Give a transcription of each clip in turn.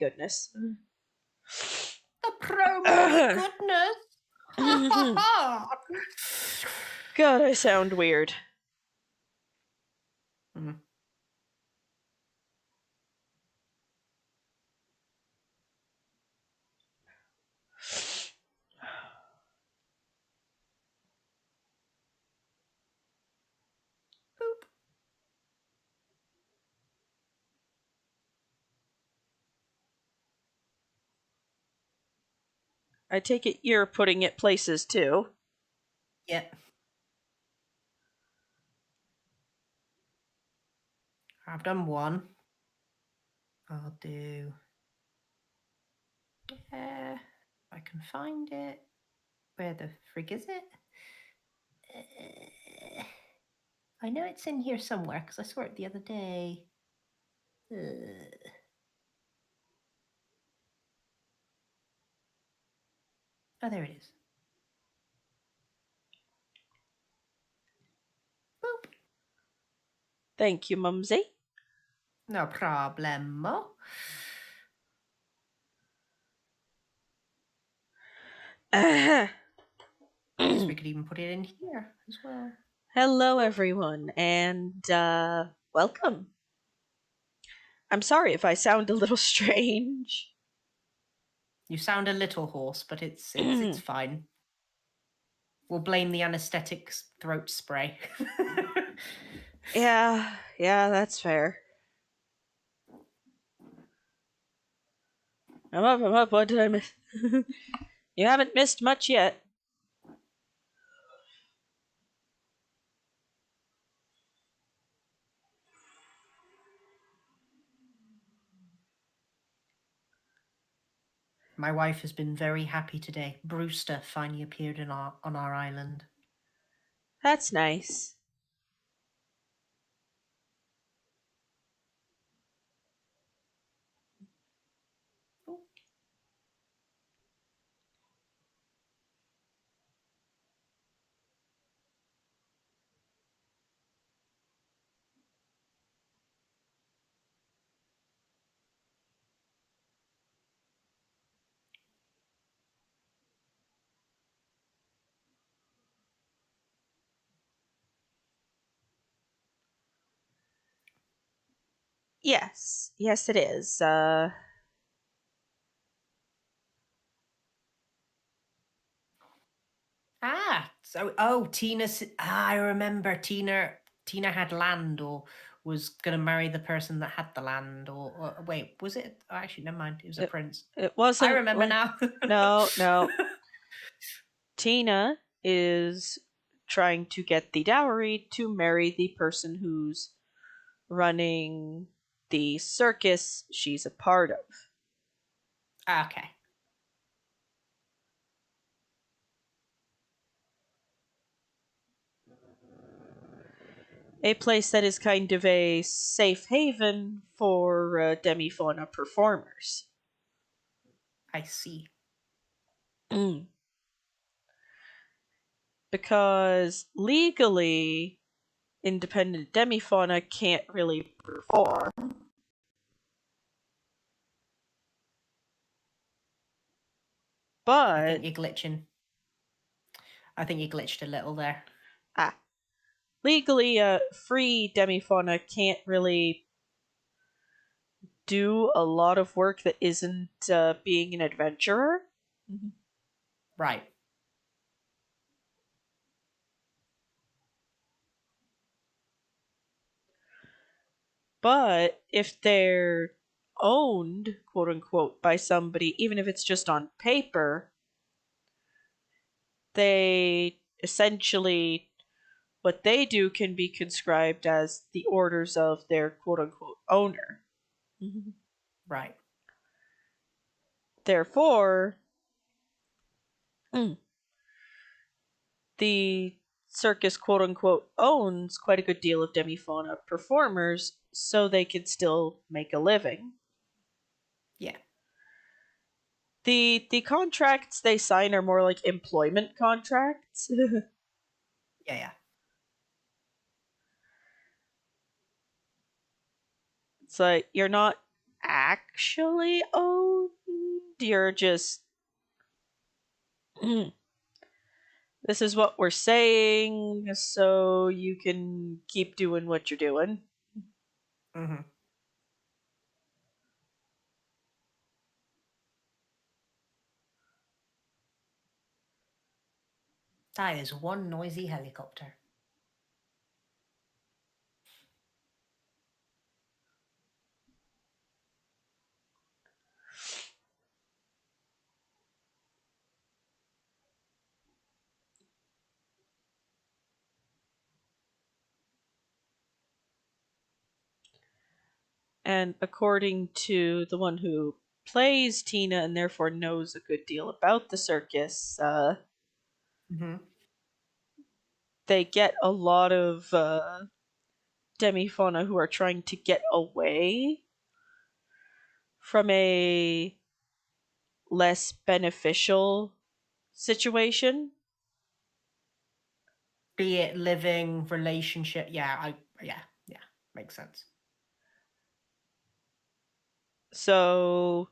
goodness. The promo goodness. God, I sound weird. Mm. Boop. I take it you're putting it places too. Yep. I've done one. I'll do... if I can find it. Where the frig is it? I know it's in here somewhere because I saw it the other day. Oh, there it is. Boop. Thank you, Mumsy. No problemo. I guess we could even put it in here as well. Hello, everyone, and welcome. I'm sorry if I sound a little strange. You sound a little hoarse, but it's fine. We'll blame the anesthetic throat spray. Yeah, that's fair. I'm up. What did I miss? You haven't missed much yet. My wife has been very happy today. Brewster finally appeared on our island. That's nice. Yes, it is. Tina. I remember Tina had land or was going to marry the person that had the land. Or wait, was it? Oh, actually, never mind. It was a prince. It wasn't. I remember now. No. Tina is trying to get the dowry to marry the person who's running the circus she's a part of. Okay. A place that is kind of a safe haven for demifauna performers. I see. Because legally, independent demifauna can't really perform. But I think you're glitching. I think you glitched a little there. Legally, free demifauna can't really do a lot of work that isn't being an adventurer. Right. But if they're owned, quote unquote, by somebody, even if it's just on paper, they essentially, what they do can be conscribed as the orders of their quote unquote owner. Right. Therefore, the circus quote unquote owns quite a good deal of demifauna performers so they can still make a living. Yeah. The contracts they sign are more like employment contracts. Yeah. It's like you're not actually owned. You're just this is what we're saying, so you can keep doing what you're doing. Mm-hmm. That is one noisy helicopter. And according to the one who plays Tina and therefore knows a good deal about the circus, Mm-hmm. they get a lot of demifauna who are trying to get away from a less beneficial situation. Be it living, relationship. Yeah, makes sense. So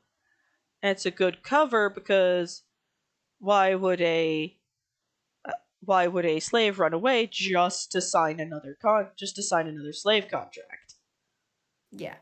it's a good cover because why would a why would a slave run away just to sign another slave contract? Yeah.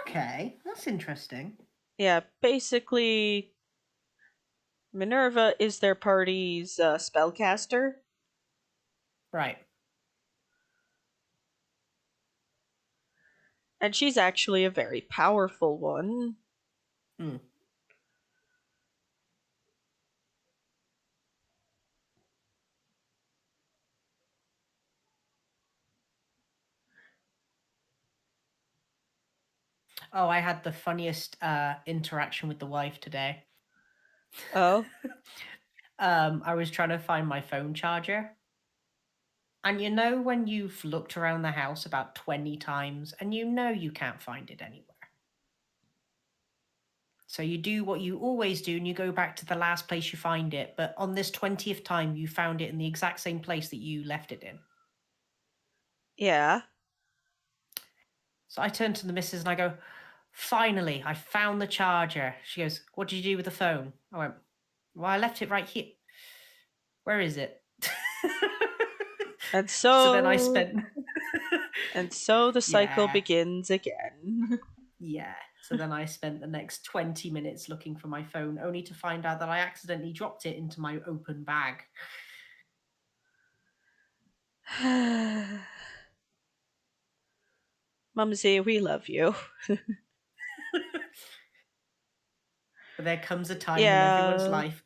Okay, that's interesting. Yeah, basically Minerva is their party's spellcaster, Right. and she's actually a very powerful one. Hmm. Oh, I had the funniest interaction with the wife today. Oh, I was trying to find my phone charger. And you know when you've looked around the house about 20 times and you know you can't find it anywhere. So you do what you always do and you go back to the last place you find it, but on this 20th time you found it in the exact same place that you left it in. yeah. So I turned to the missus and I go, "Finally, I found the charger." She goes, "What did you do with the phone?" I went, "Well, I left it right here." "Where is it?" And So then I so spent and so the cycle yeah, begins again. yeah. So then I spent the next 20 minutes looking for my phone, only to find out that I accidentally dropped it into my open bag. Mumsy, we love you. But there comes a time in everyone's Yeah. life.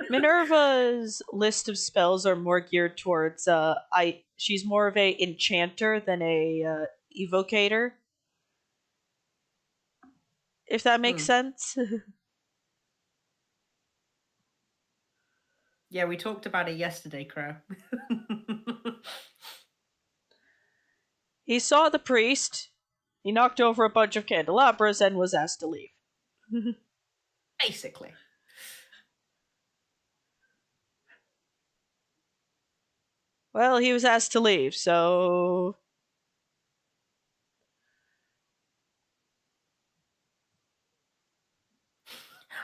Minerva's list of spells are more geared towards I she's more of a enchanter than a evocator, if that makes Hmm. sense. Yeah, we talked about it yesterday, Crow. He saw the priest, he knocked over a bunch of candelabras and was asked to leave. Basically. Well, he was asked to leave, so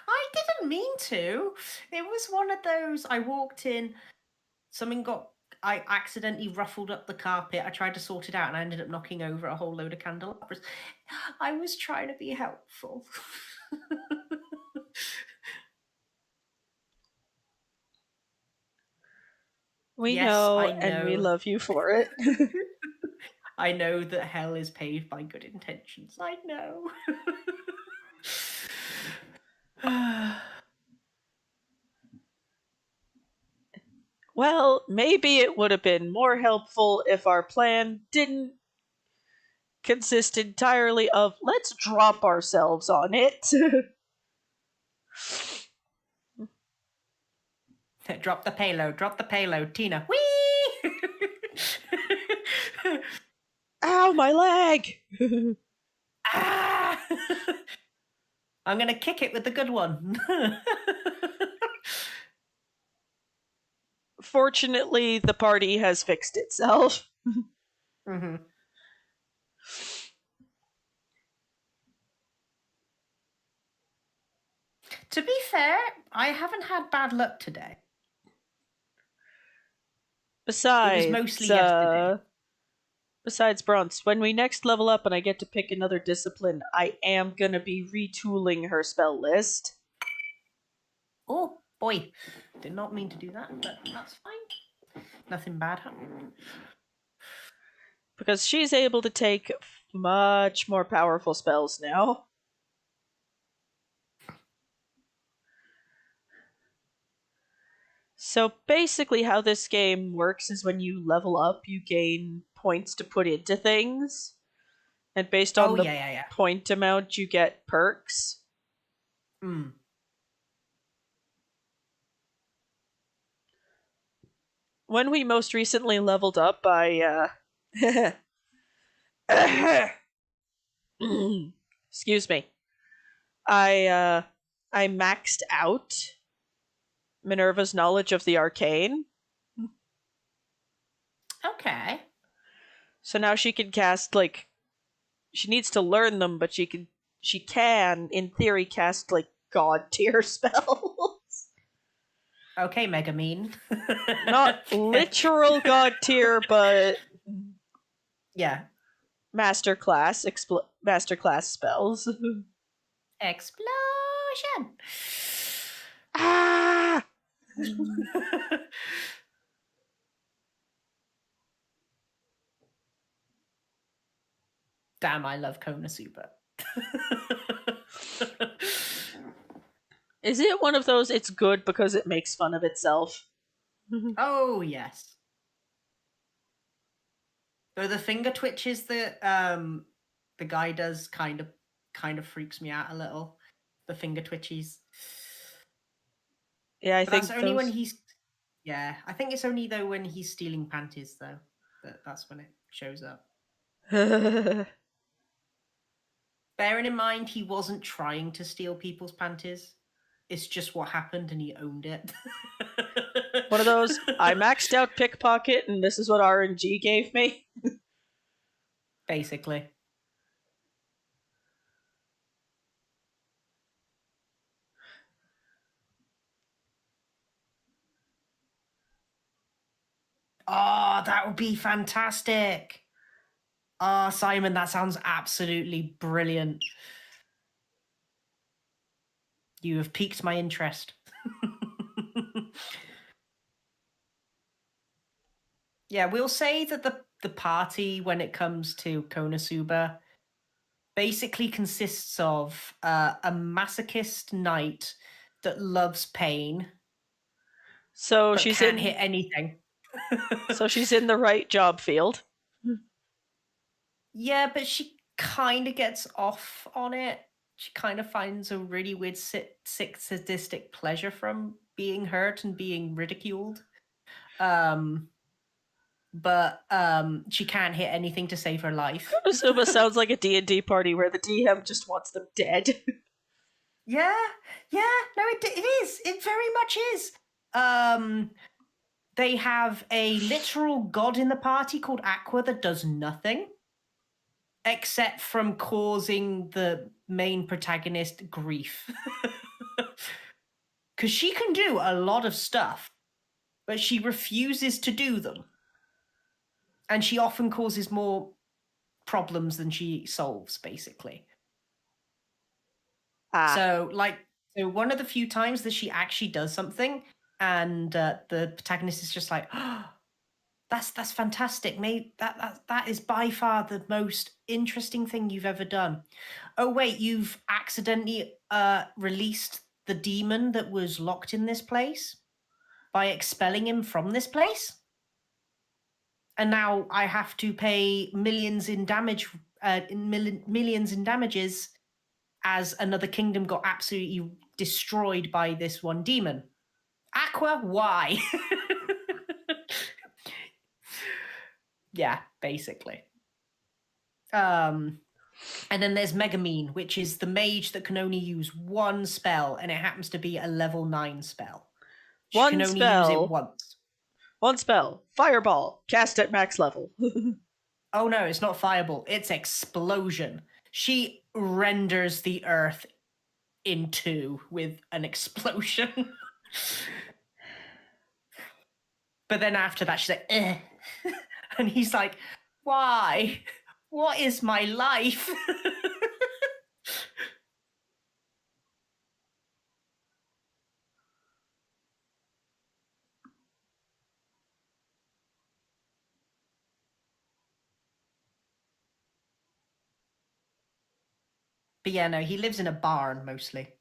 I didn't mean to. It was one of those. I walked in, something got. I accidentally ruffled up the carpet. I tried to sort it out and I ended up knocking over a whole load of candelabras. I was trying to be helpful. we Yes, know I and we know. love you for it. I know that hell is paved by good intentions. I know. Well, maybe it would have been more helpful if our plan didn't consist entirely of let's drop ourselves on it. Drop the payload, Tina. Whee! Ow, my leg! Ah! I'm gonna kick it with the good one. Fortunately, the party has fixed itself. Mm-hmm. To be fair, I haven't had bad luck today. It was mostly yesterday. Besides bronze, when we next level up and I get to pick another discipline, I am gonna be retooling her spell list. Oh boy, did not mean to do that, but that's fine. Nothing bad happened. Because she's able to take much more powerful spells now. So basically, how this game works is when you level up, you gain points to put into things. And based on the yeah. point amount, you get perks. Mm. When we most recently leveled up, excuse me. I maxed out Minerva's knowledge of the arcane. Okay. So now she can cast, like, she needs to learn them, but she can in theory cast like god tier spells. Okay, Mega Mean. Not literal god tier, but yeah. masterclass spells. Explosion. Ah! Damn, I love Konosuba. Is it one of those it's good because it makes fun of itself? Oh yes. Though the finger twitches that the guy does kind of freaks me out a little. The finger twitches. Yeah, I But think that's only when he's I think it's only though when he's stealing panties though. That's when it shows up. Bearing in mind he wasn't trying to steal people's panties. It's just what happened and he owned it. One of those, I maxed out pickpocket and this is what RNG gave me. Basically. Oh, that would be fantastic. Oh, Simon, that sounds absolutely brilliant. You have piqued my interest. Yeah, we'll say that the party, when it comes to Konosuba, basically consists of a masochist knight that loves pain, So but she's can't hit anything. So she's in the right job field. Yeah, but she kind of gets off on it. She kind of finds a really weird, sick, sadistic pleasure from being hurt and being ridiculed. But she can't hit anything to save her life. Konosuba sounds like a D&D party where the DM just wants them dead. Yeah, no, it is. It very much is. They have a literal god in the party called Aqua that does nothing except from causing the main protagonist grief. Because she can do a lot of stuff, but she refuses to do them. And she often causes more problems than she solves, basically. So one of the few times that she actually does something and the protagonist is just like, oh, that's fantastic. Maybe that is by far the most interesting thing you've ever done. Oh wait, you've accidentally released the demon that was locked in this place by expelling him from this place. And now I have to pay millions in damage, millions in damages, as another kingdom got absolutely destroyed by this one demon. Aqua, why? Yeah, basically. And then there's Megamine, which is the mage that can only use one spell, and it happens to be a level 9 spell. She can One only use it spell. once. One spell. Fireball. Cast at max level. Oh no, it's not fireball, it's explosion. She renders the earth in two with an explosion. But then after that, she's like, eh. And he's like, why? What is my life? But yeah, no, he lives in a barn mostly.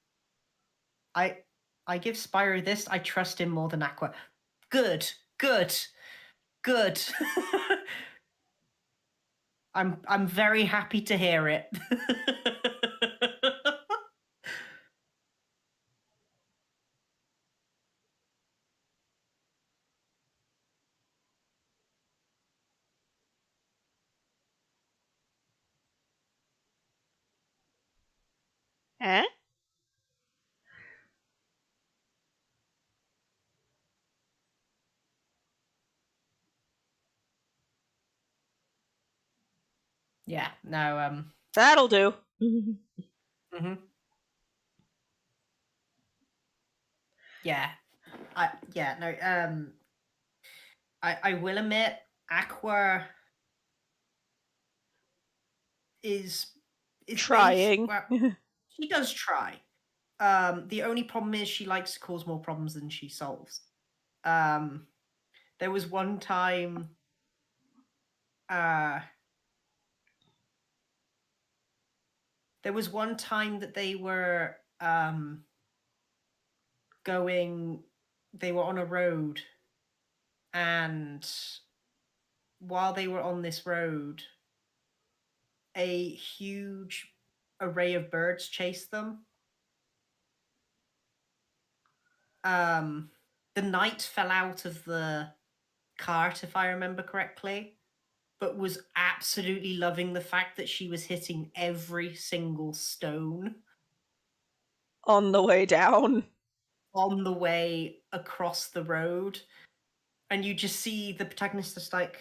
I give Spyro this. I trust him more than Aqua. Good, good, good. I'm very happy to hear it. Eh? Yeah, no, That'll do. mhm. Yeah. I will admit Aqua is based, Trying. well, she does try. The only problem is she likes to cause more problems than she solves. Um there was one time uh that they were going they were on a road, and while they were on this road, a huge array of birds chased them. The knight fell out of the cart, if I remember correctly, but was absolutely loving the fact that she was hitting every single stone On the way down. on the way across the road. And you just see the protagonist just like,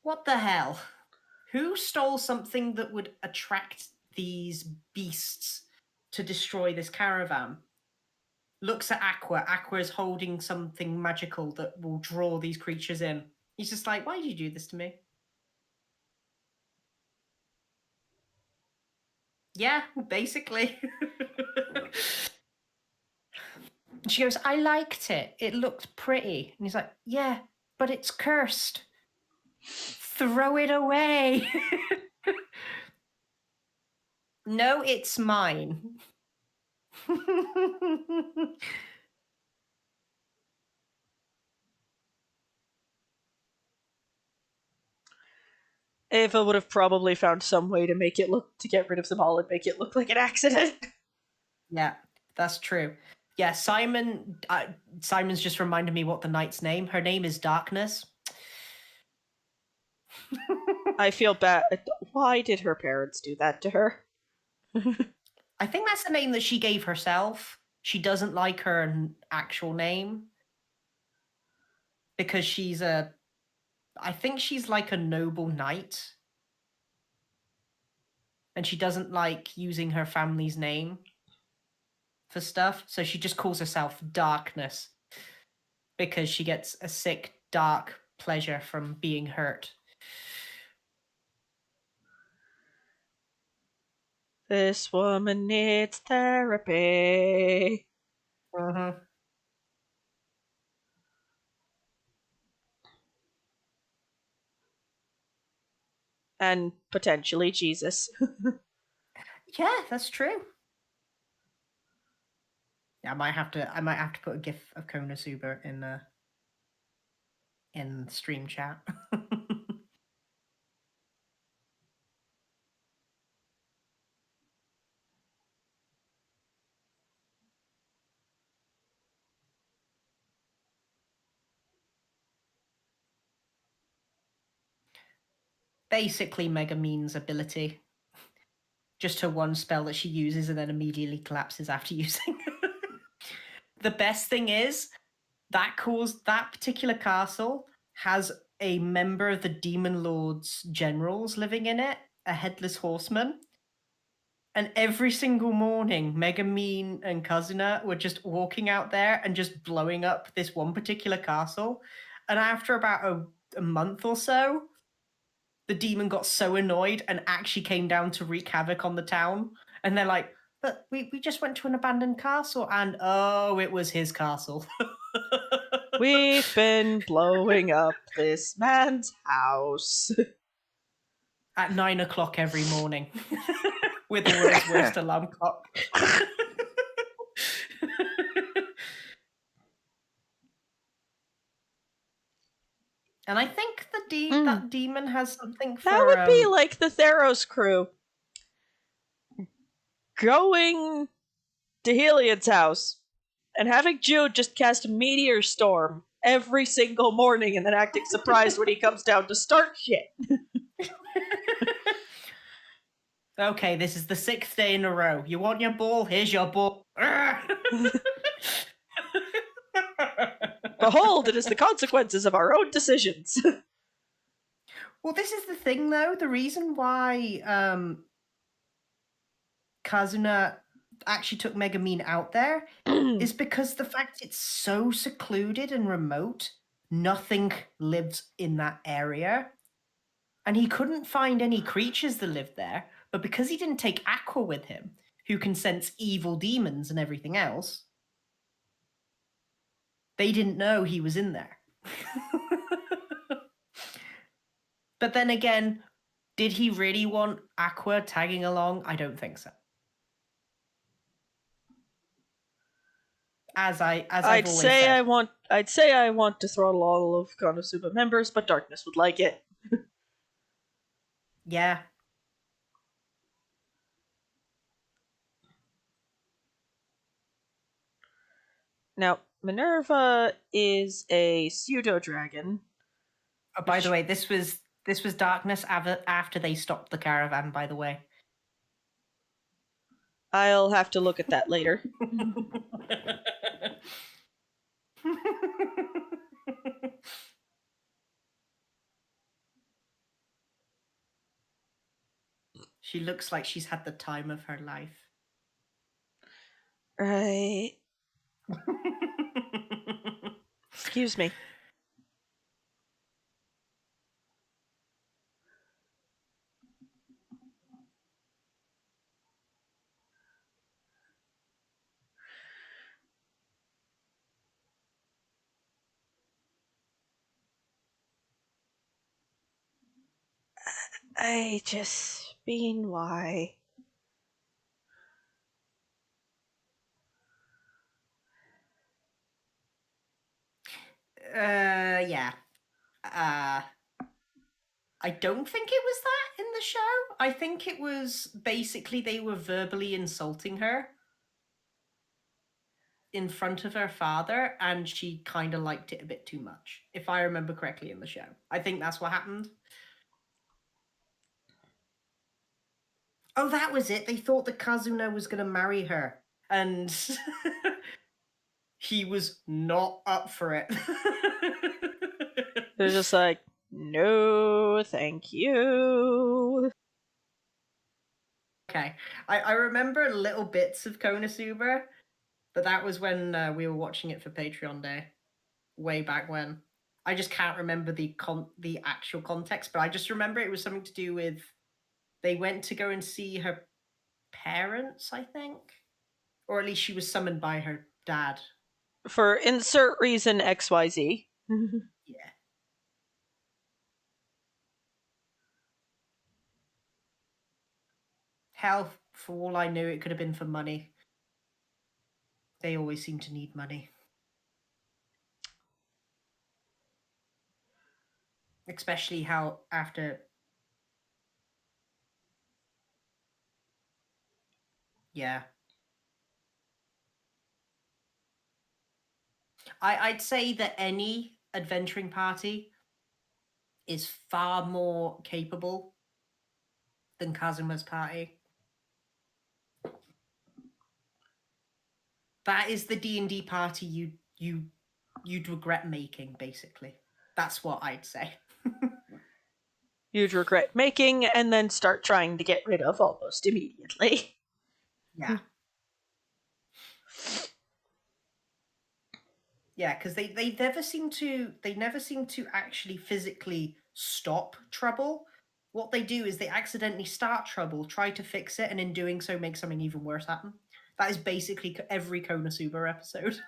what the hell? Who stole something that would attract these beasts to destroy this caravan? Looks at Aqua. Aqua is holding something magical that will draw these creatures in. He's just like, why did you do this to me? Yeah, basically. She goes, I liked it. It looked pretty. And he's like, yeah, but it's cursed. Throw it away. No, it's mine. Ava would have probably found some way to make it look to get rid of them all and make it look like an accident. Yeah, that's true. Yeah, Simon's just reminded me what the knight's name. Her name is Darkness. I feel bad. Why did her parents do that to her? I think that's the name that she gave herself. She doesn't like her actual name because I think she's like a noble knight, and she doesn't like using her family's name for stuff. So she just calls herself Darkness because she gets a sick, dark pleasure from being hurt. This woman needs therapy. Mm-hmm. And potentially Jesus. Yeah, that's true. Yeah, I might have to put a gif of Konosuba in stream chat. Basically Megumine's ability. Just her one spell that she uses and then immediately collapses after using. The best thing is that particular castle has a member of the Demon Lord's generals living in it, a headless horseman. And every single morning, Megumine and Kazuna were just walking out there and just blowing up this one particular castle. And after about a month or so, the demon got so annoyed and actually came down to wreak havoc on the town. And they're like, but we just went to an abandoned castle. And oh, it was his castle. We've been blowing up this man's house. At 9 o'clock every morning with the world's worst alarm clock. And I think that demon has something for... That would be like the Theros crew going to Heliod's house and having Jude just cast a meteor storm every single morning and then acting surprised when he comes down to start shit. Okay, this is the 6th day in a row. You want your ball? Here's your ball. Behold, it is the consequences of our own decisions. Well, this is the thing, though. The reason why Kazuna actually took Megumine out there is because the fact it's so secluded and remote, nothing lives in that area. And he couldn't find any creatures that lived there, but because he didn't take Aqua with him, who can sense evil demons and everything else, they didn't know he was in there. But then again, did he really want Aqua tagging along? I don't think so. I'd say I want to throttle all of Konosuba members, but Darkness would like it. Yeah. Now, Minerva is a pseudo dragon. Oh, by the way, this was Darkness after they stopped the caravan, by the way. I'll have to look at that later. She looks like she's had the time of her life. Right. Excuse me. I just mean why? Yeah. I don't think it was that in the show. I think it was basically they were verbally insulting her in front of her father, and she kind of liked it a bit too much, if I remember correctly in the show. I think that's what happened. Oh, that was it. They thought that Kazuna was going to marry her, and he was not up for it. They're just like, no, thank you. Okay, I remember little bits of Konosuba, but that was when we were watching it for Patreon Day, way back when. I just can't remember the actual context, but I just remember it was something to do with they went to go and see her parents, I think, or at least she was summoned by her dad. For insert reason XYZ. Yeah. Hell, for all I knew, it could have been for money. They always seem to need money. Especially how after... Yeah. I'd say that any adventuring party, is far more capable than Kazuma's party. That is the D&D party you'd regret making, basically. That's what I'd say. You'd regret making and then start trying to get rid of almost immediately. Yeah. Yeah, because they never seem to actually physically stop trouble. What they do is they accidentally start trouble, try to fix it, and in doing so make something even worse happen. That is basically every Konosuba episode.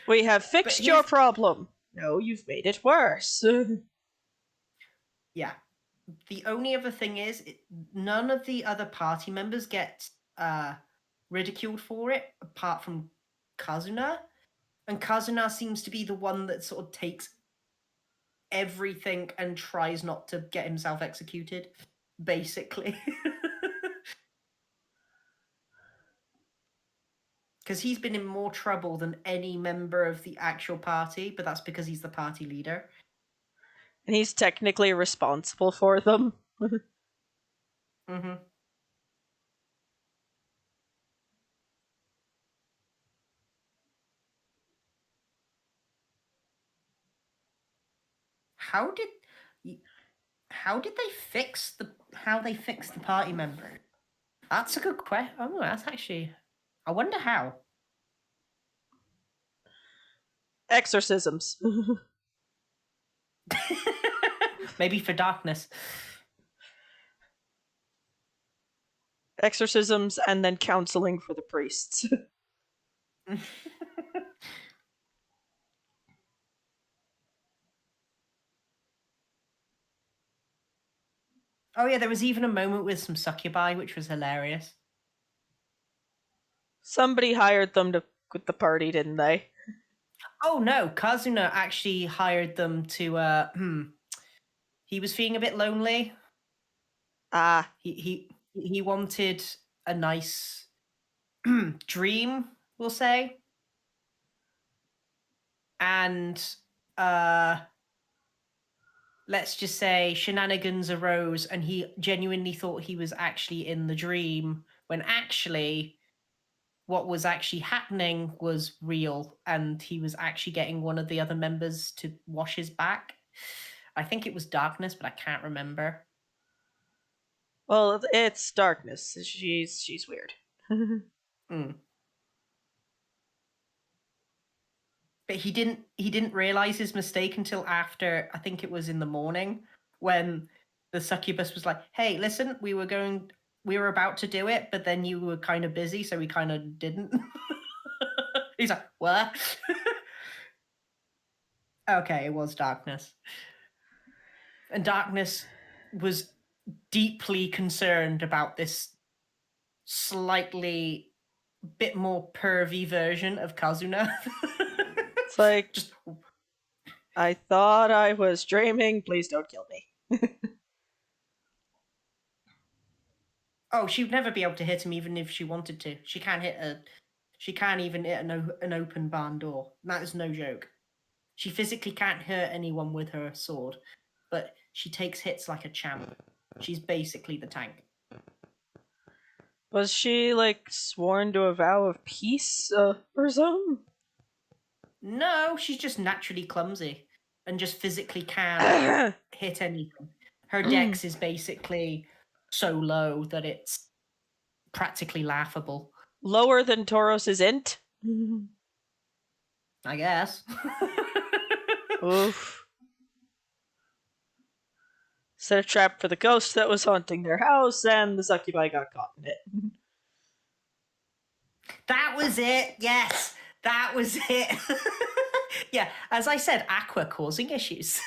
We have But fixed here's your problem. No, you've made it worse. yeah. The only other thing is, none of the other party members get ridiculed for it, apart from Kazuna. And Kazuna seems to be the one that sort of takes everything and tries not to get himself executed, basically. Because he's been in more trouble than any member of the actual party, but that's because he's the party leader. And he's technically responsible for them. Mm-hmm. How did they fix the party member? That's a good question. Oh, that's actually. I wonder how. Exorcisms. Maybe for darkness. Exorcisms and then counseling for the priests. Oh yeah, there was even a moment with some succubi, which was hilarious. Somebody hired them to quit the party, didn't they? Oh no, Kazuna actually hired them to. He was feeling a bit lonely. Ah. He wanted a nice dream, we'll say, and let's just say shenanigans arose, and he genuinely thought he was actually in the dream when actually what was actually happening was real, and he was actually getting one of the other members to wash his back. I think it was darkness, but I can't remember. Well, it's darkness. She's weird. Mm. But he didn't realize his mistake until after, I think it was in the morning, when the succubus was like, "Hey, listen, we were about to do it, but then you were kind of busy, so we kind of didn't." He's like, "What?" Okay, it was darkness. And darkness was deeply concerned about this slightly bit more pervy version of Kazuna. It's like, just I thought I was dreaming. Please don't kill me. oh, she'd never be able to hit him even if she wanted to. She can't even hit an open barn door. That is no joke. She physically can't hurt anyone with her sword, but she takes hits like a champ. She's basically the tank. Was she, like, sworn to a vow of peace or something? No, she's just naturally clumsy and just physically can't hit anything. Her dex is basically so low that it's practically laughable. Lower than Tauros's int? I guess. Oof. Set a trap for the ghost that was haunting their house, and the succubi got caught in it. That was it. Yes, that was it. Yeah, as I said, Aqua causing issues.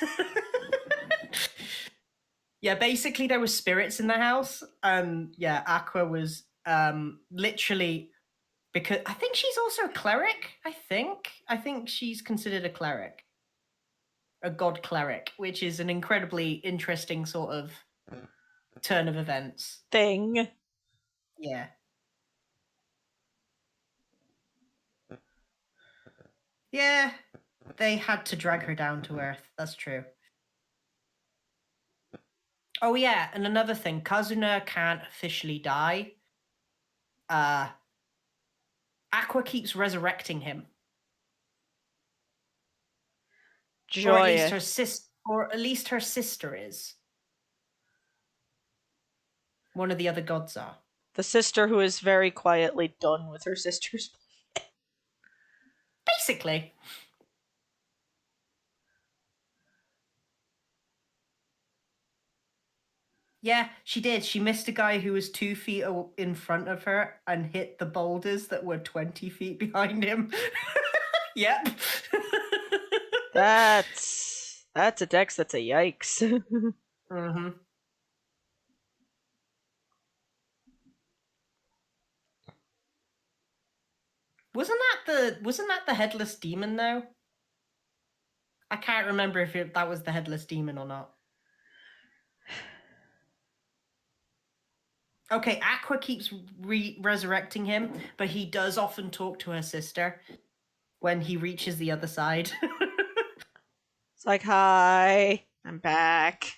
Yeah, basically there were spirits in the house. Yeah, Aqua was literally, because I think she's also a cleric. I think she's considered a cleric, a god cleric, which is an incredibly interesting sort of turn of events. Thing. Yeah. Yeah, they had to drag her down to earth. That's true. Oh yeah, and another thing, Kazuna can't officially die. Aqua keeps resurrecting him. Or at least her Joyous. sister is. One of the other gods are. The sister who is very quietly done with her sister's. Basically. Yeah, she did. She missed a guy who was 2 feet in front of her and hit the boulders that were 20 feet behind him. Yep. That's a dex. That's a yikes. Mm-hmm. Wasn't that the headless demon though? I can't remember if that was the headless demon or not. Okay, Aqua keeps resurrecting him, but he does often talk to her sister when he reaches the other side. It's like, hi, I'm back.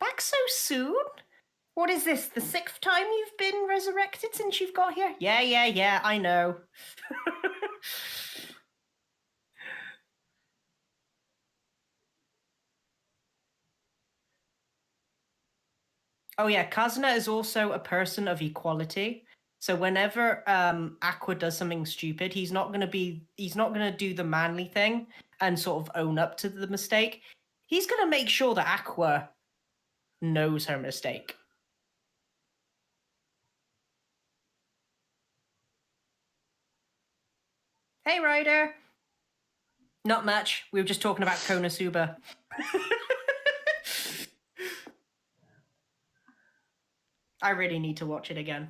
Back so soon? What is this, the 6th time you've been resurrected since you've got here? Yeah, I know. Oh yeah, Kazuna is also a person of equality. So whenever Aqua does something stupid, he's not gonna do the manly thing and sort of own up to the mistake. He's gonna make sure that Aqua knows her mistake. Hey, Ryder. Not much. We were just talking about Konosuba. I really need to watch it again.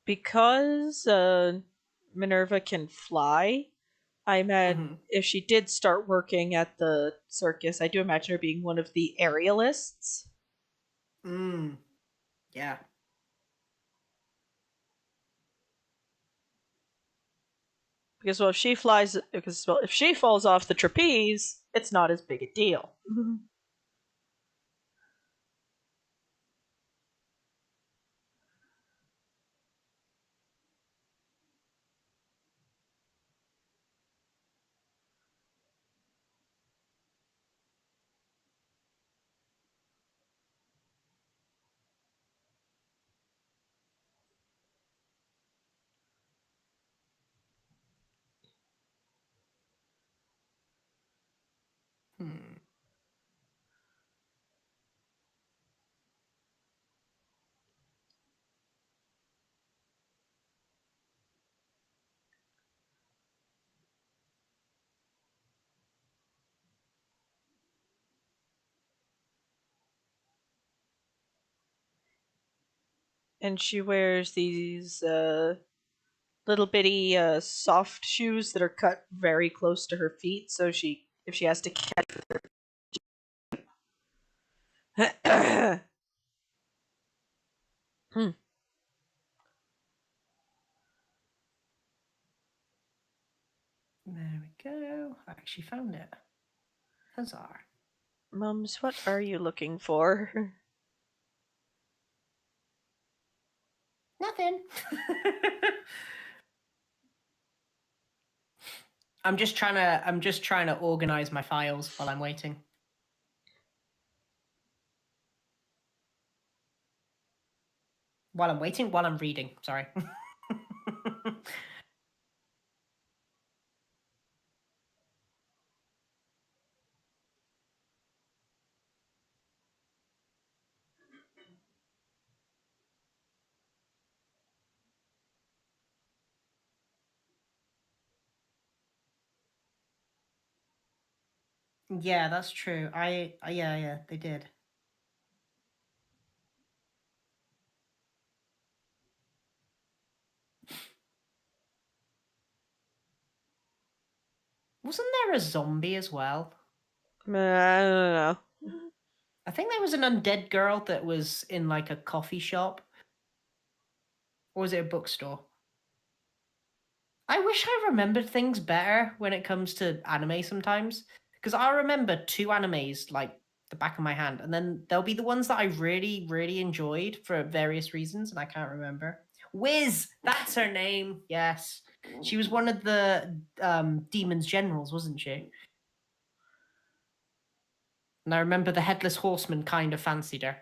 Because Minerva can fly, I meant if she did start working at the circus, I do imagine her being one of the aerialists. Yeah. Because well, if she falls off the trapeze, it's not as big a deal. And she wears these little bitty soft shoes that are cut very close to her feet, so if she has to catch. Hmm. There we go. I actually found it. Huzzah. Mums, what are you looking for? Nothing. I'm just trying to organize my files while I'm waiting. While I'm reading, sorry. Yeah, that's true. Yeah, they did. Wasn't there a zombie as well? I don't know. I think there was an undead girl that was in like a coffee shop. Or was it a bookstore? I wish I remembered things better when it comes to anime sometimes. Because I remember two animes like the back of my hand, and then there'll be the ones that I really, really enjoyed for various reasons, and I can't remember. Wiz, that's her name. Yes, she was one of the demons generals, wasn't she? And I remember the headless horseman kind of fancied her.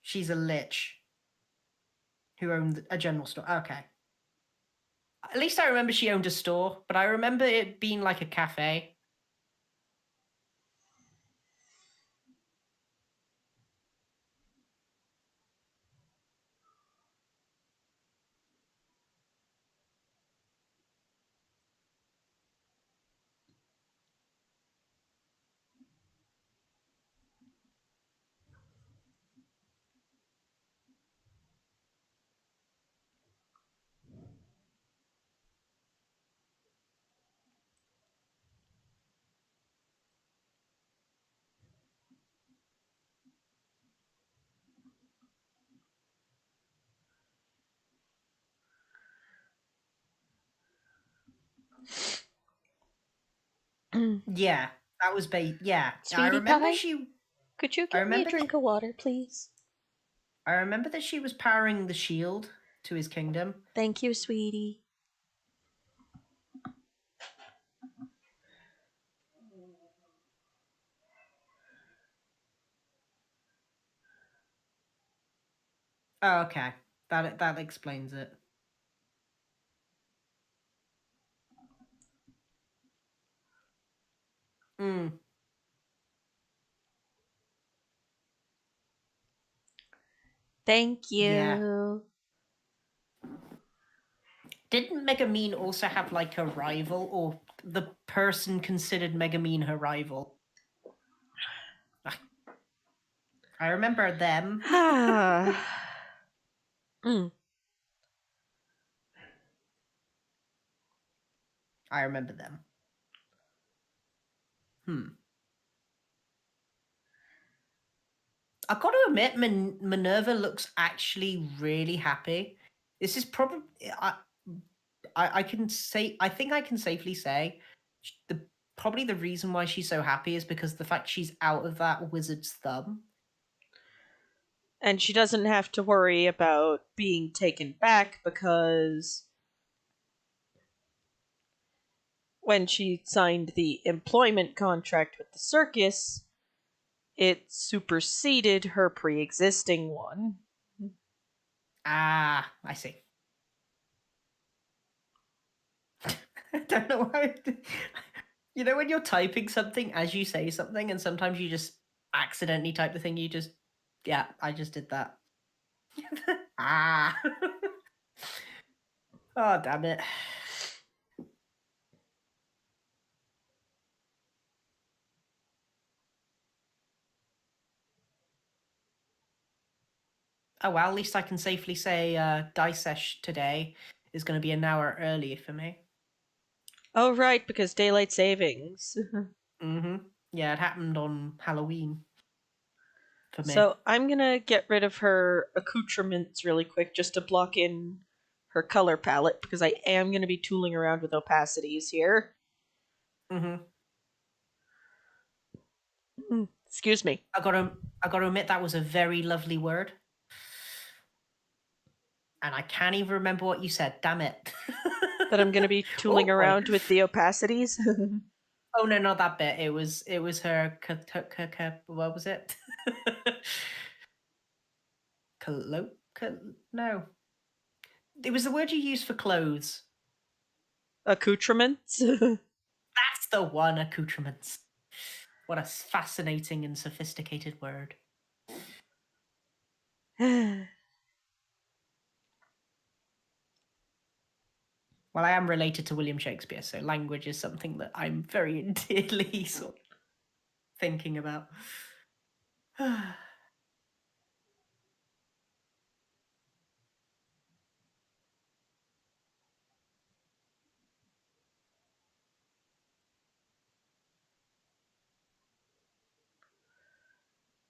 She's a lich who owned a general store. Okay. At least I remember she owned a store, but I remember it being like a cafe. Yeah, that was yeah. I Sweetie remember pie, she. could you I get me a remember that. drink of water, please? I remember that she was powering the shield to his kingdom. Thank you, sweetie. Oh, okay, that explains it. Mm, Thank yeah. you. Didn't Megamine also have like a rival, or the person considered Megamine her rival? Ah, I remember them. Mm. I remember them. Hmm. I've got to admit, Minerva looks actually really happy. This is probably I can say I think I can safely say the probably the reason why she's so happy is because the fact she's out of that wizard's thumb. And she doesn't have to worry about being taken back because when she signed the employment contract with the circus, it superseded her pre existing one. Ah, I see. I don't know why. You know when you're typing something as you say something, and sometimes you just accidentally type the thing you just. Yeah, I just did that. Ah. Oh damn it. Oh well, at least I can safely say Dicesh today is going to be an hour early for me. Oh, right, because daylight savings. Mm-hmm. Yeah, it happened on Halloween for me. So I'm gonna get rid of her accoutrements really quick just to block in her color palette because I am gonna be tooling around with opacities here. Mm-hmm. Excuse me. I gotta admit that was a very lovely word, and I can't even remember what you said. Damn it! That I'm gonna be tooling Oh boy! around with the opacities. Oh no, not that bit. It was her. What was it? No, it was the word you used for clothes. Accoutrements. That's the one. Accoutrements. What a fascinating and sophisticated word. Well, I am related to William Shakespeare, so language is something that I'm very dearly sort of thinking about.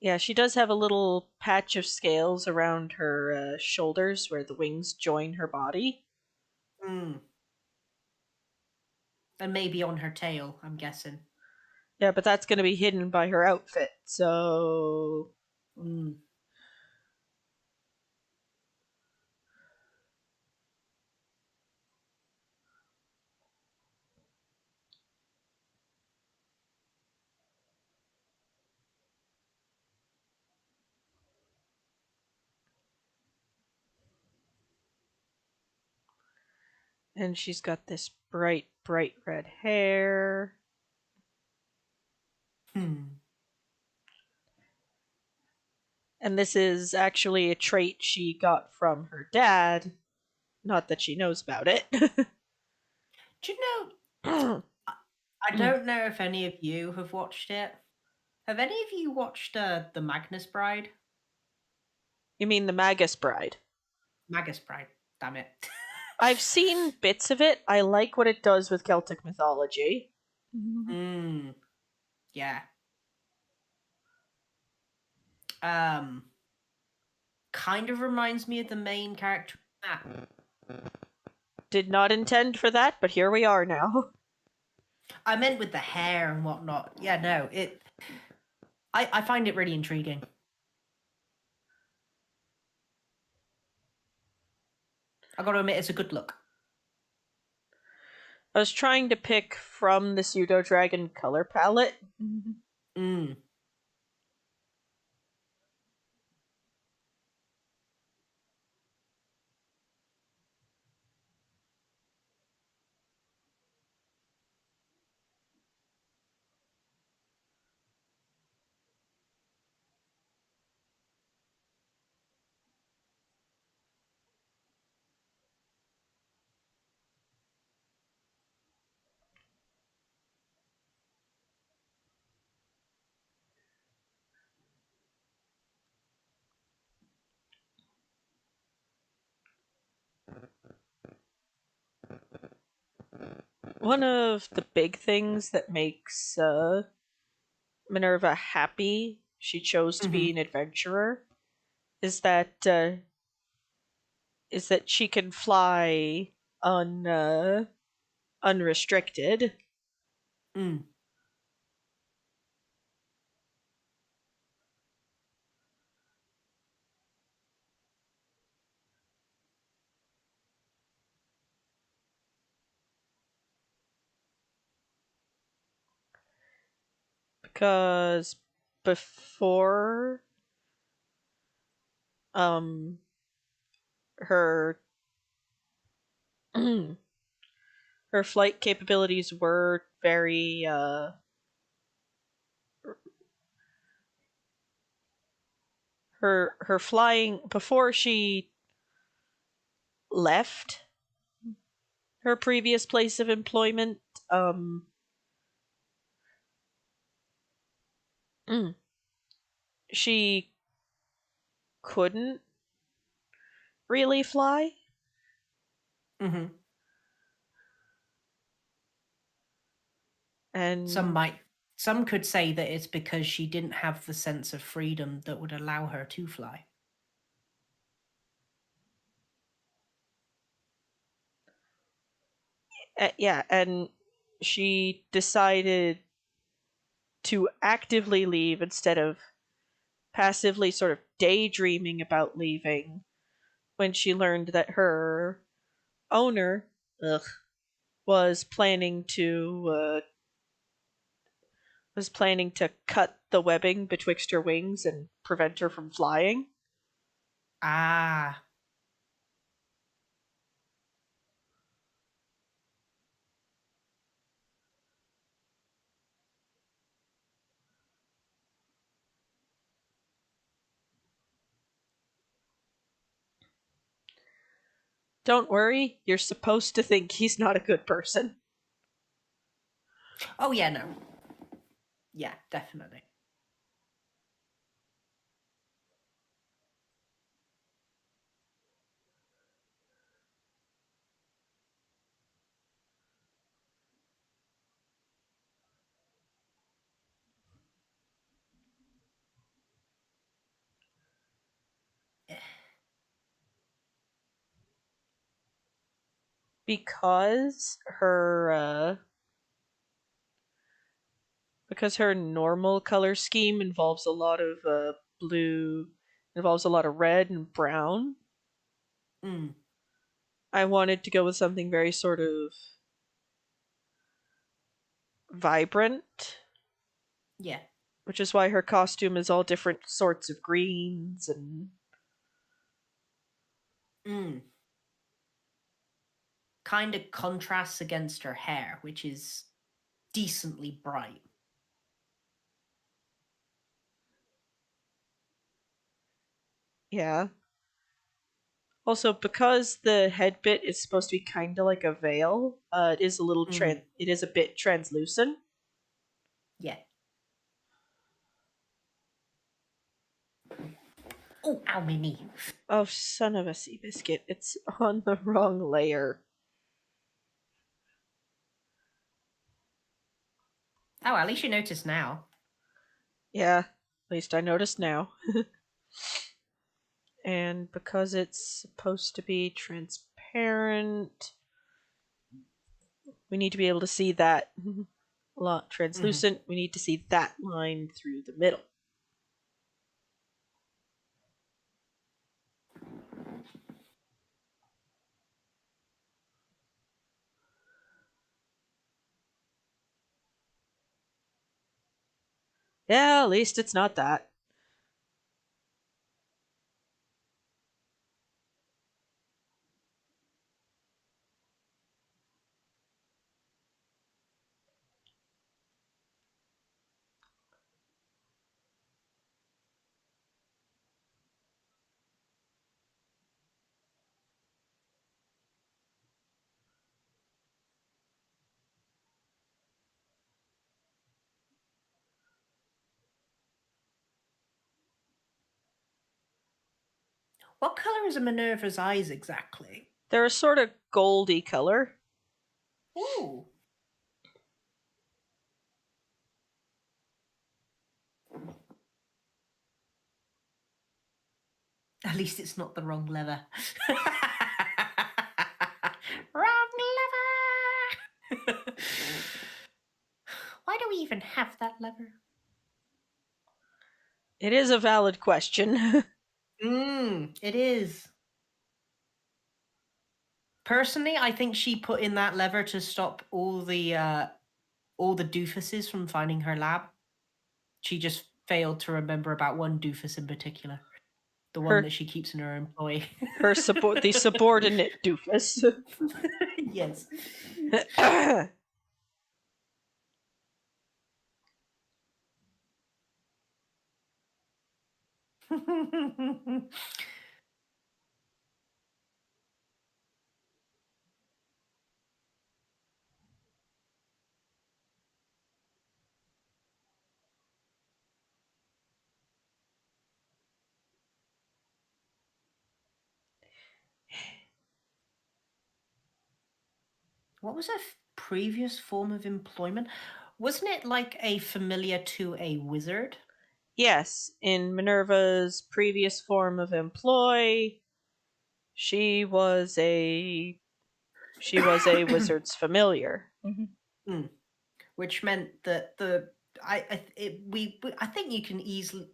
Yeah, she does have a little patch of scales around her shoulders where the wings join her body. Mm. And maybe on her tail, I'm guessing. Yeah, but that's going to be hidden by her outfit. So, Mm. and she's got this bright, bright red hair. Hmm. And this is actually a trait she got from her dad. Not that she knows about it. Do you know? I You don't know if any of you have watched it. Have any of you watched The Magnus Bride? mean the Magus Bride? Magus Bride, damn it. I've seen bits of it. I like what it does with Celtic mythology. Mm, yeah. Um, kind of reminds me of the main character. Did not intend for that, but here we are now. I meant with the hair and whatnot. Yeah, no, it. I find it really intriguing. I got to admit, it's a good look. I was trying to pick from the Pseudo Dragon color palette. Mm. One of the big things that makes Minerva happy she chose to be Mm-hmm. an adventurer is that she can fly unrestricted Mm. because before um her her flight capabilities were very her flying before she left her previous place of employment um she couldn't really fly Mm-hmm. Some and might. Some could say that it's because she didn't have the sense of freedom that would allow her to fly. yeah, and she decided to actively leave instead of passively sort of daydreaming about leaving when she learned that her owner ugh, was planning to cut the webbing betwixt her wings and prevent her from flying. Ah. Don't worry, you're supposed to think he's not a good person. Oh yeah, no. Yeah, definitely. because her normal color scheme involves a lot of blue, involves a lot of red and brown. Mm, I wanted to go with something very sort of vibrant, yeah. which is why her costume is all different sorts of greens and Mm. Kind of contrasts against her hair, which is decently bright. yeah. Also, because the head bit is supposed to be kind of like a veil, it is a little Mm, it is a bit translucent. yeah. Oh, ow, my knee. Oh, son of a sea biscuit! It's on the wrong layer. Oh, at least you notice now. Yeah, at least I noticed now. And because it's supposed to be transparent, we need to be able to see that. A lot Hmm. translucent, we need to see that line through the middle. Yeah, at least it's not that. What color is a Minerva's eyes exactly? They're a sort of goldy color. Ooh. At least it's not the wrong lever. Wrong lever! Why do we even have that lever? It is a valid question. It is. Personally, I think she put in that lever to stop all the doofuses from finding her lab. She just failed to remember about one doofus in particular, the one her that she keeps in her employ. the subordinate doofus. Yes. What was her previous form of employment? Wasn't it like a familiar to a wizard? Yes, in Minerva's previous form of employ, she was a wizard's familiar. Mm. Which meant that the I think you can easily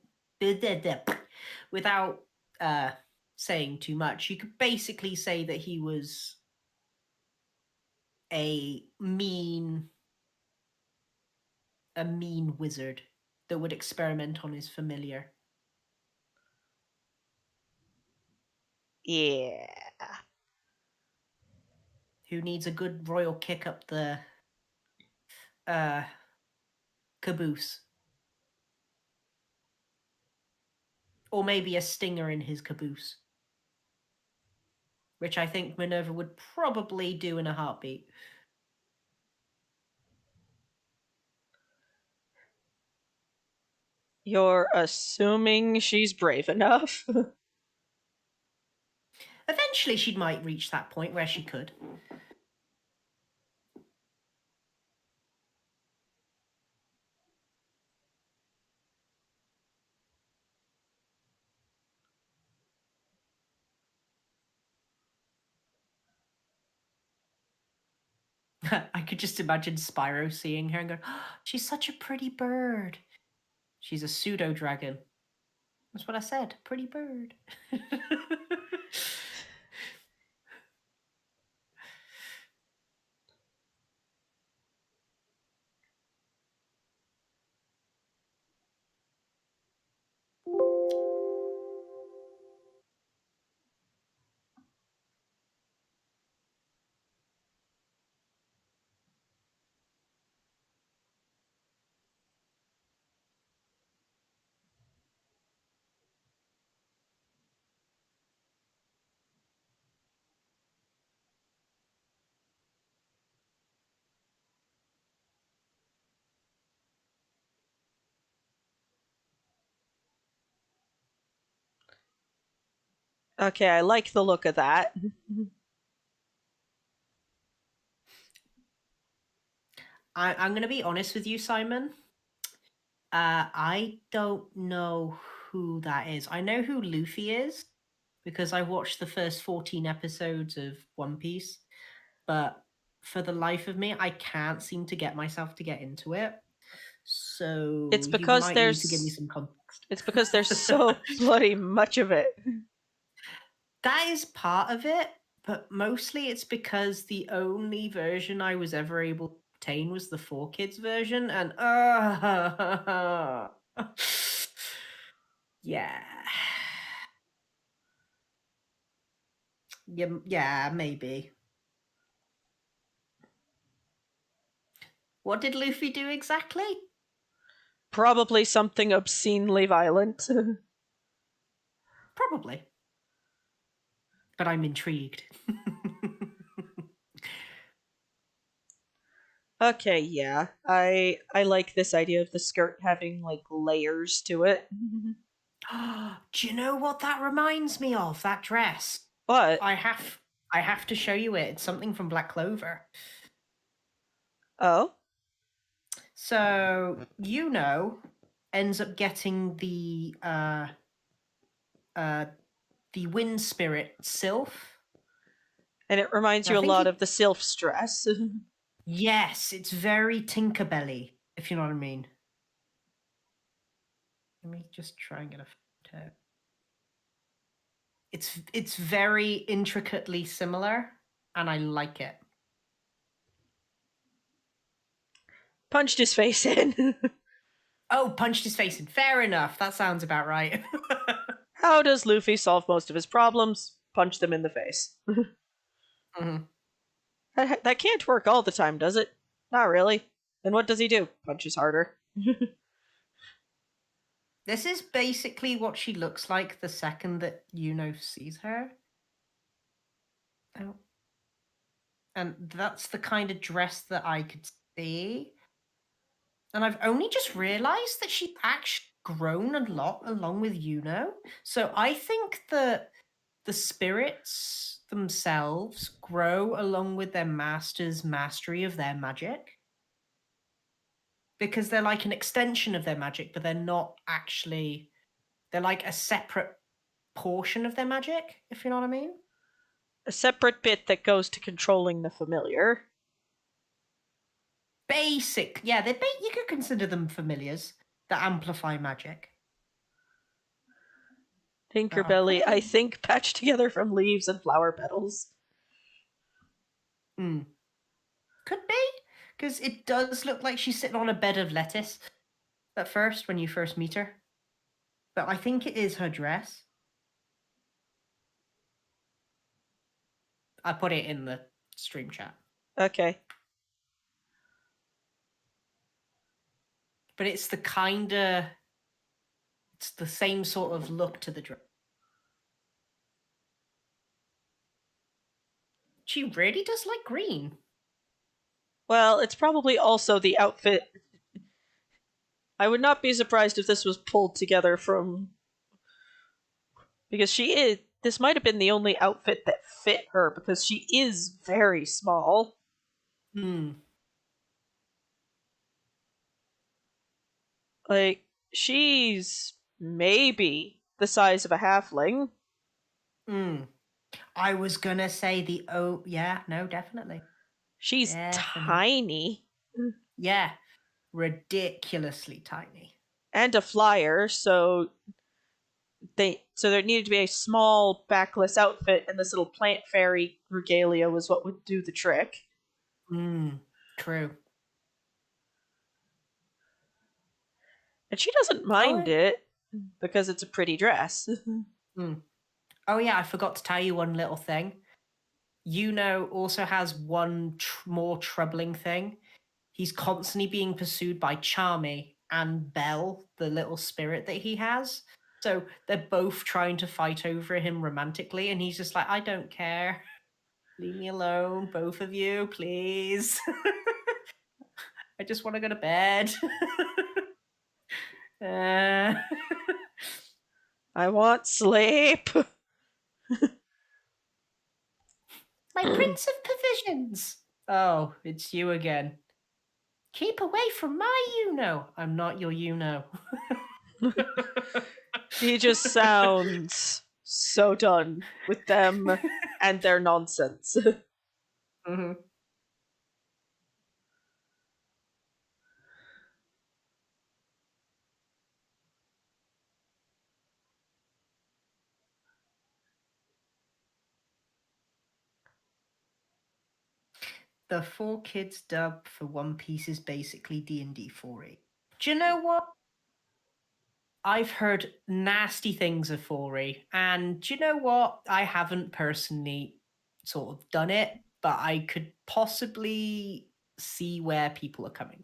without uh, saying too much. You could basically say that he was a mean wizard that would experiment on his familiar. Yeah. Who needs a good royal kick up the uh, caboose, or maybe a stinger in his caboose, which I think Minerva would probably do in a heartbeat. You're assuming she's brave enough? Eventually, she might reach that point where she could. I could just imagine Spyro seeing her and going, oh, she's such a pretty bird. She's a pseudo dragon. That's what I said. Pretty bird. Okay, I like the look of that. I'm going to be honest with you, Simon. I don't know who that is. I know who Luffy is because I watched the first 14 episodes of One Piece, but for the life of me, I can't seem to get myself to get into it. It's So you because might need to give me there's some context. it's because there's so bloody much of it. That is part of it, but mostly it's because the only version I was ever able to obtain was the 4Kids version, and yeah. Yeah, maybe. What did Luffy do exactly? Probably something obscenely violent. Probably. But I'm intrigued. Okay, yeah. I like this idea of the skirt having like layers to it. Do you know what that reminds me of? That dress. But I have to show you it. It's something from Black Clover. oh, So ends up getting the wind spirit Sylph. and it reminds I you a think lot he of the Sylph's dress. yes, it's very Tinkerbelly, if you know what I mean. Let me just try and get a photo. It's very intricately similar, and I like it. Punched his face in. Oh, punched his face in. Fair enough. That sounds about right. How does Luffy solve most of his problems? Punch them in the face. Mhm. That can't work all the time, does it? Not really. Then what does he do? Punches harder. This is basically what she looks like the second that sees her. Oh. And that's the kind of dress that I could see. And I've only just realized that she's actually grown a lot along with So I think that the spirits themselves grow along with their master's mastery of their magic. Because they're like an extension of their magic, but they're not actually, they're like a separate portion of their magic, if you know what I mean. A separate bit that goes to controlling the familiar. Basic, yeah, you could consider them familiars that amplify magic. I'll put Tinkerbelly, it I in. think, patched together from leaves and flower petals. Could be, because it does look like she's sitting on a bed of lettuce at first when you first meet her. But I think it is her dress. I put it in the stream chat. Okay. But it's the same sort of look to the dress. She really does like green. Well, it's probably also the outfit. I would not be surprised if this was pulled together from. Because she is. This might have been the only outfit that fit her, because she is very small. Like, she's maybe the size of a halfling. I was gonna say yeah, no, definitely. She's Definitely. tiny. Yeah, ridiculously tiny. And a flyer, so there needed to be a small backless outfit, and this little plant fairy regalia was what would do the trick. True. And she doesn't mind Oh, it because it's a pretty dress. mm. Oh yeah, I forgot to tell you one little thing. Also has one more troubling thing. He's constantly being pursued by Charmy and Belle, the little spirit that he has. So they're both trying to fight over him romantically, and he's just like, I don't care. Leave me alone, both of you, please. I just want to go to bed. uh... I want sleep. My Prince of Provisions. Oh, it's you again. Keep away from my I'm not your He just sounds so done with them and their nonsense. Mhm. The 4 Kids dub for One Piece is basically D&D 4e. Do you know what? I've heard nasty things of 4e, and do you know what? I haven't personally sort of done it, but I could possibly see where people are coming.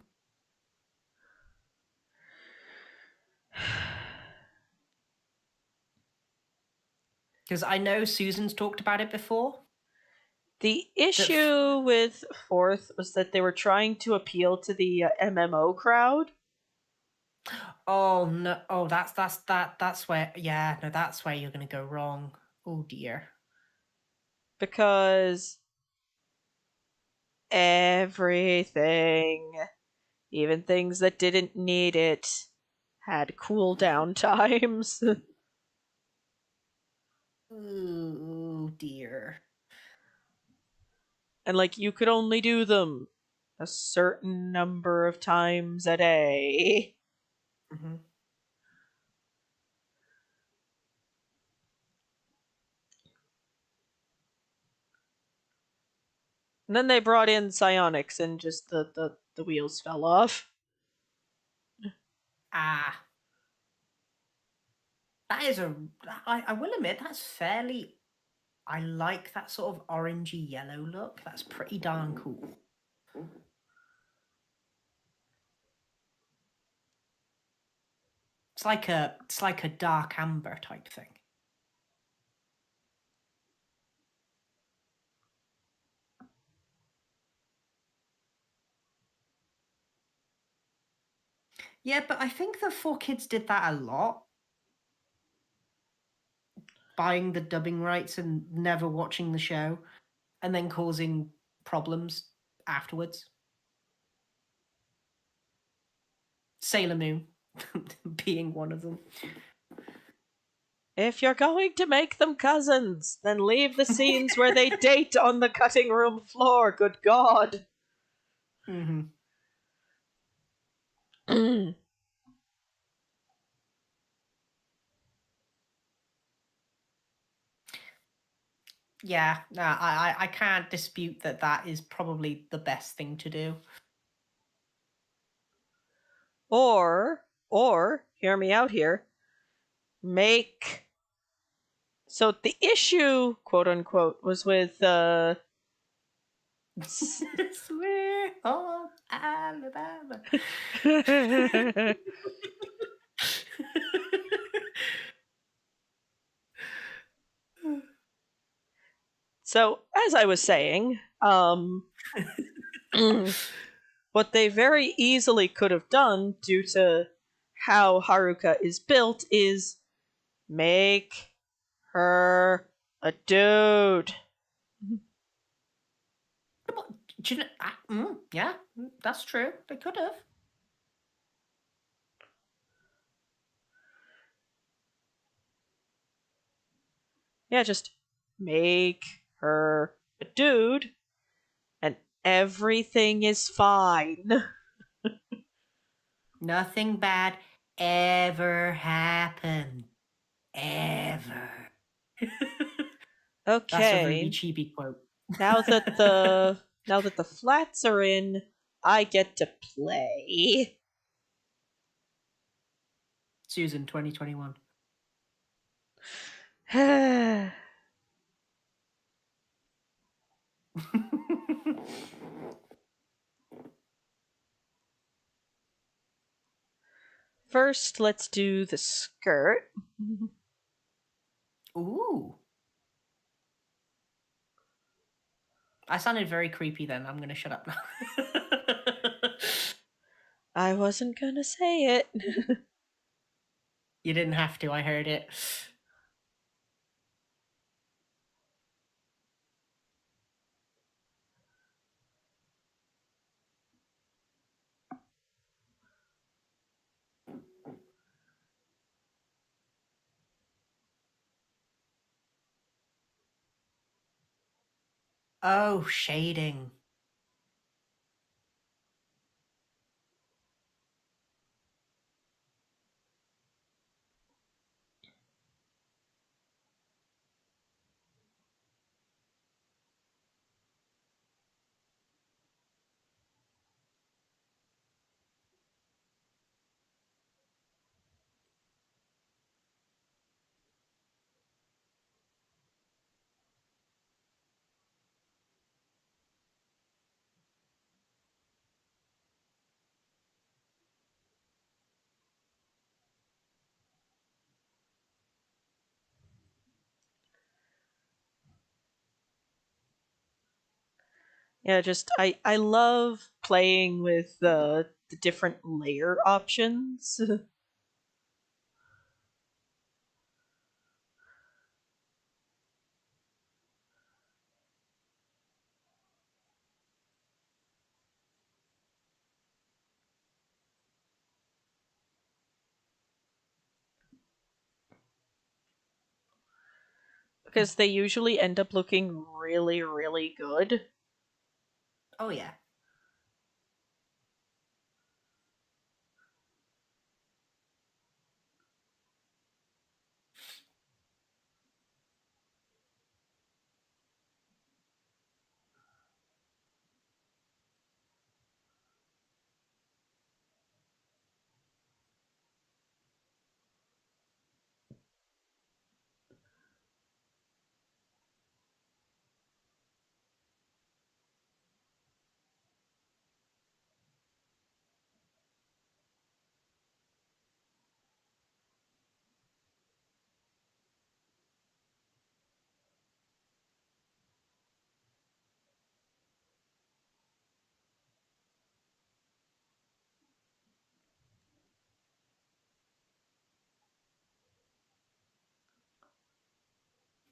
Because I know Susan's talked about it before. The That issue with Fourth was that they were trying to appeal to the MMO crowd. Oh no! Oh, that's where. Yeah, no, that's where you're gonna go wrong. Oh dear. Because everything, even things that didn't need it, had cooldown times. Oh dear. And like you could only do them a certain number of times a day. Mm-hmm. And then they brought in psionics and just the wheels fell off. Ah, that is a. I will admit that's fairly. I like that sort of orangey yellow look. That's pretty darn cool. It's like a dark amber type thing. Yeah, but I think the 4 Kids did that a lot, buying the dubbing rights and never watching the show, and then causing problems afterwards. Sailor Moon being one of them. If you're going to make them cousins, then leave the scenes where they date on the cutting room floor. Good God. Mm-hmm. Yeah, no, I can't dispute that that is probably the best thing to do. or, hear me out here, make. So the issue, quote unquote, was with Swear on Alabama. So as I was saying, what they very easily could have done due to how Haruka is built is make her a dude. Do you know, yeah, that's true. They could have. Yeah, just make her a dude, and everything is fine. Nothing bad ever happened. Ever. That's a really Okay, cheapy quote. now that the flats are in, I get to play. Susan, 2021. First, let's do the skirt. Ooh. I sounded very creepy then. I'm going to shut up now. I wasn't gonna say it. You didn't have to. I heard it. Oh, shading. Yeah, just I love playing with the different layer options. Because they usually end up looking really, really good. Oh, yeah.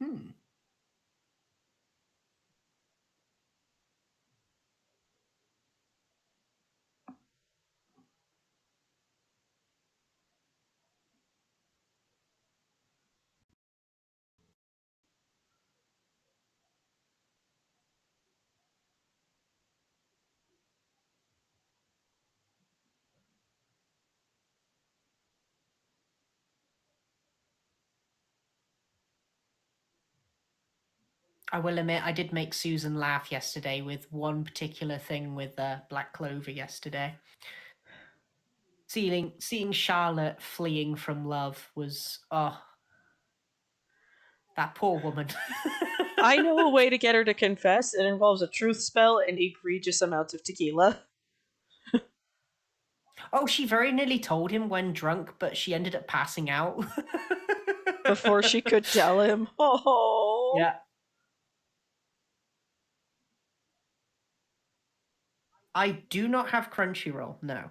Hmm. I will admit, I did make Susan laugh yesterday with one particular thing with Black Clover yesterday. Seeing Charlotte fleeing from love was, oh, that poor woman. I know a way to get her to confess. It involves a truth spell and egregious amounts of tequila. Oh, she very nearly told him when drunk, but she ended up passing out. Before she could tell him. Oh. Yeah. I do not have Crunchyroll, no.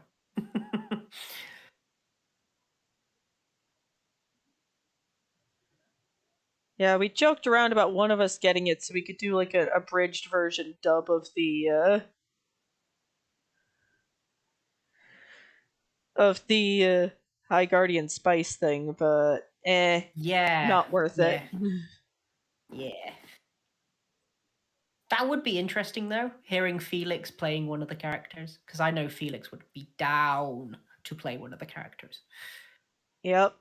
Yeah, we joked around about one of us getting it so we could do like a abridged version dub of the High Guardian Spice thing, but Yeah, not worth it. yeah, yeah. That would be interesting though, hearing Felix playing one of the characters, because I know Felix would be down to play one of the characters. Yep.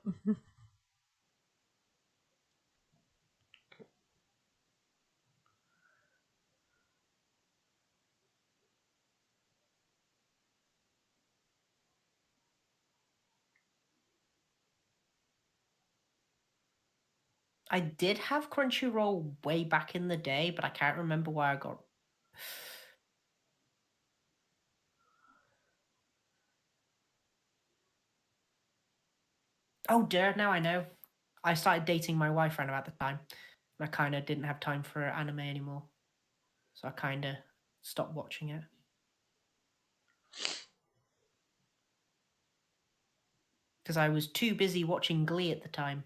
I did have Crunchyroll way back in the day, but I can't remember why I got. Oh, dear, now I know. I started dating my wife around about the time. And I kind of didn't have time for anime anymore. So I kind of stopped watching it. Because I was too busy watching Glee at the time.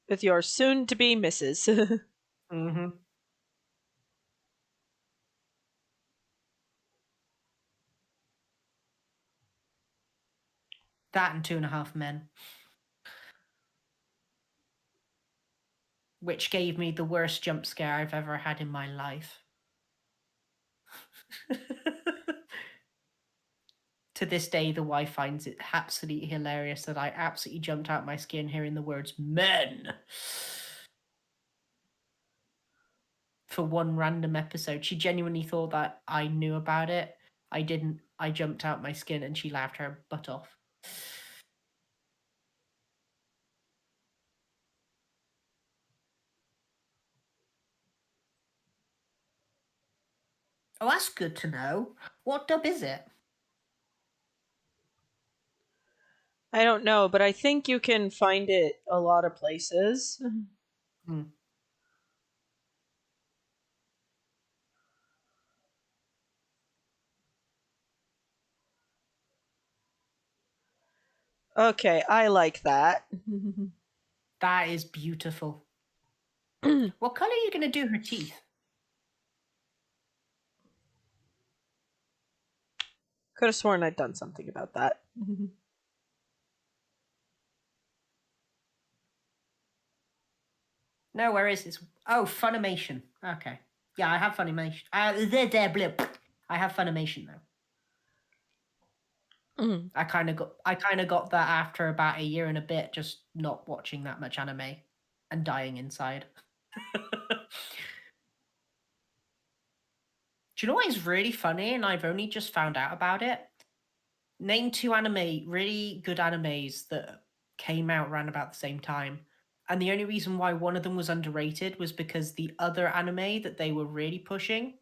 With your soon to be missus. Mm-hmm. That and Two and a Half Men. Which gave me the worst jump scare I've ever had in my life. To this day, the wife finds it absolutely hilarious that I absolutely jumped out my skin hearing the words men for one random episode. She genuinely thought that I knew about it. I didn't. I jumped out my skin and she laughed her butt off. Oh, that's good to know. What dub is it? I don't know, but I think you can find it a lot of places. Hmm. Okay, I like that. That is beautiful. Could What color are you going to do her teeth? have sworn I'd done something about that. No, where is this? Oh, Funimation. Okay. Yeah, I have Funimation. There, blip. I have Funimation though. I kind of got that after about a year and a bit, just not watching that much anime and dying inside. Do you know what is really funny? And I've only just found out about it. Name two really good animes that came out around about the same time. And the only reason why one of them was underrated was because the other anime that they were really pushing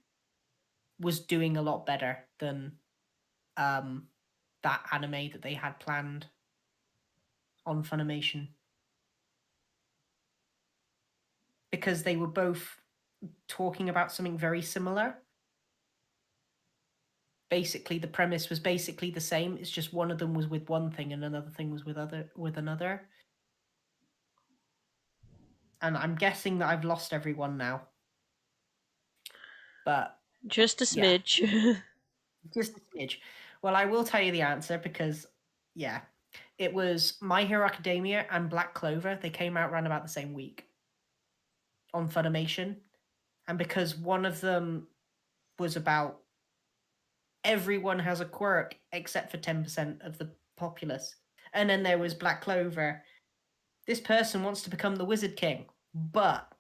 was doing a lot better than um, that anime that they had planned on Funimation. Because they were both talking about something very similar. Basically, the premise was basically the same. It's just one of them was with one thing and another thing was with another. And I'm guessing that I've lost everyone now. But Just a yeah, smidge. just a smidge. Well, I will tell you the answer because yeah, it was My Hero Academia and Black Clover. They came out around about the same week on Funimation, and because one of them was about everyone has a quirk except for 10% of the populace. And then there was Black Clover. This person wants to become the Wizard King, but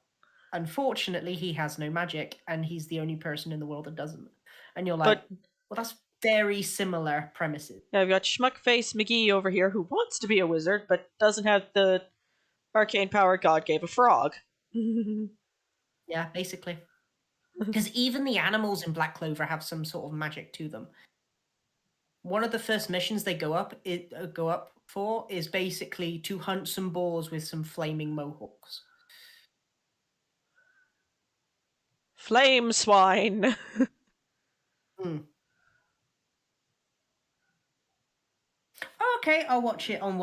unfortunately he has no magic and he's the only person in the world that doesn't. And you're like, But well, that's very similar premises. yeah, I've got Schmuckface McGee over here who wants to be a wizard but doesn't have the arcane power God gave a frog. Yeah, basically. Because even the animals in Black Clover have some sort of magic to them. One of the first missions they go up for is basically to hunt some boars with some flaming mohawks. Flame swine. Hmm. Oh, okay, I'll watch it on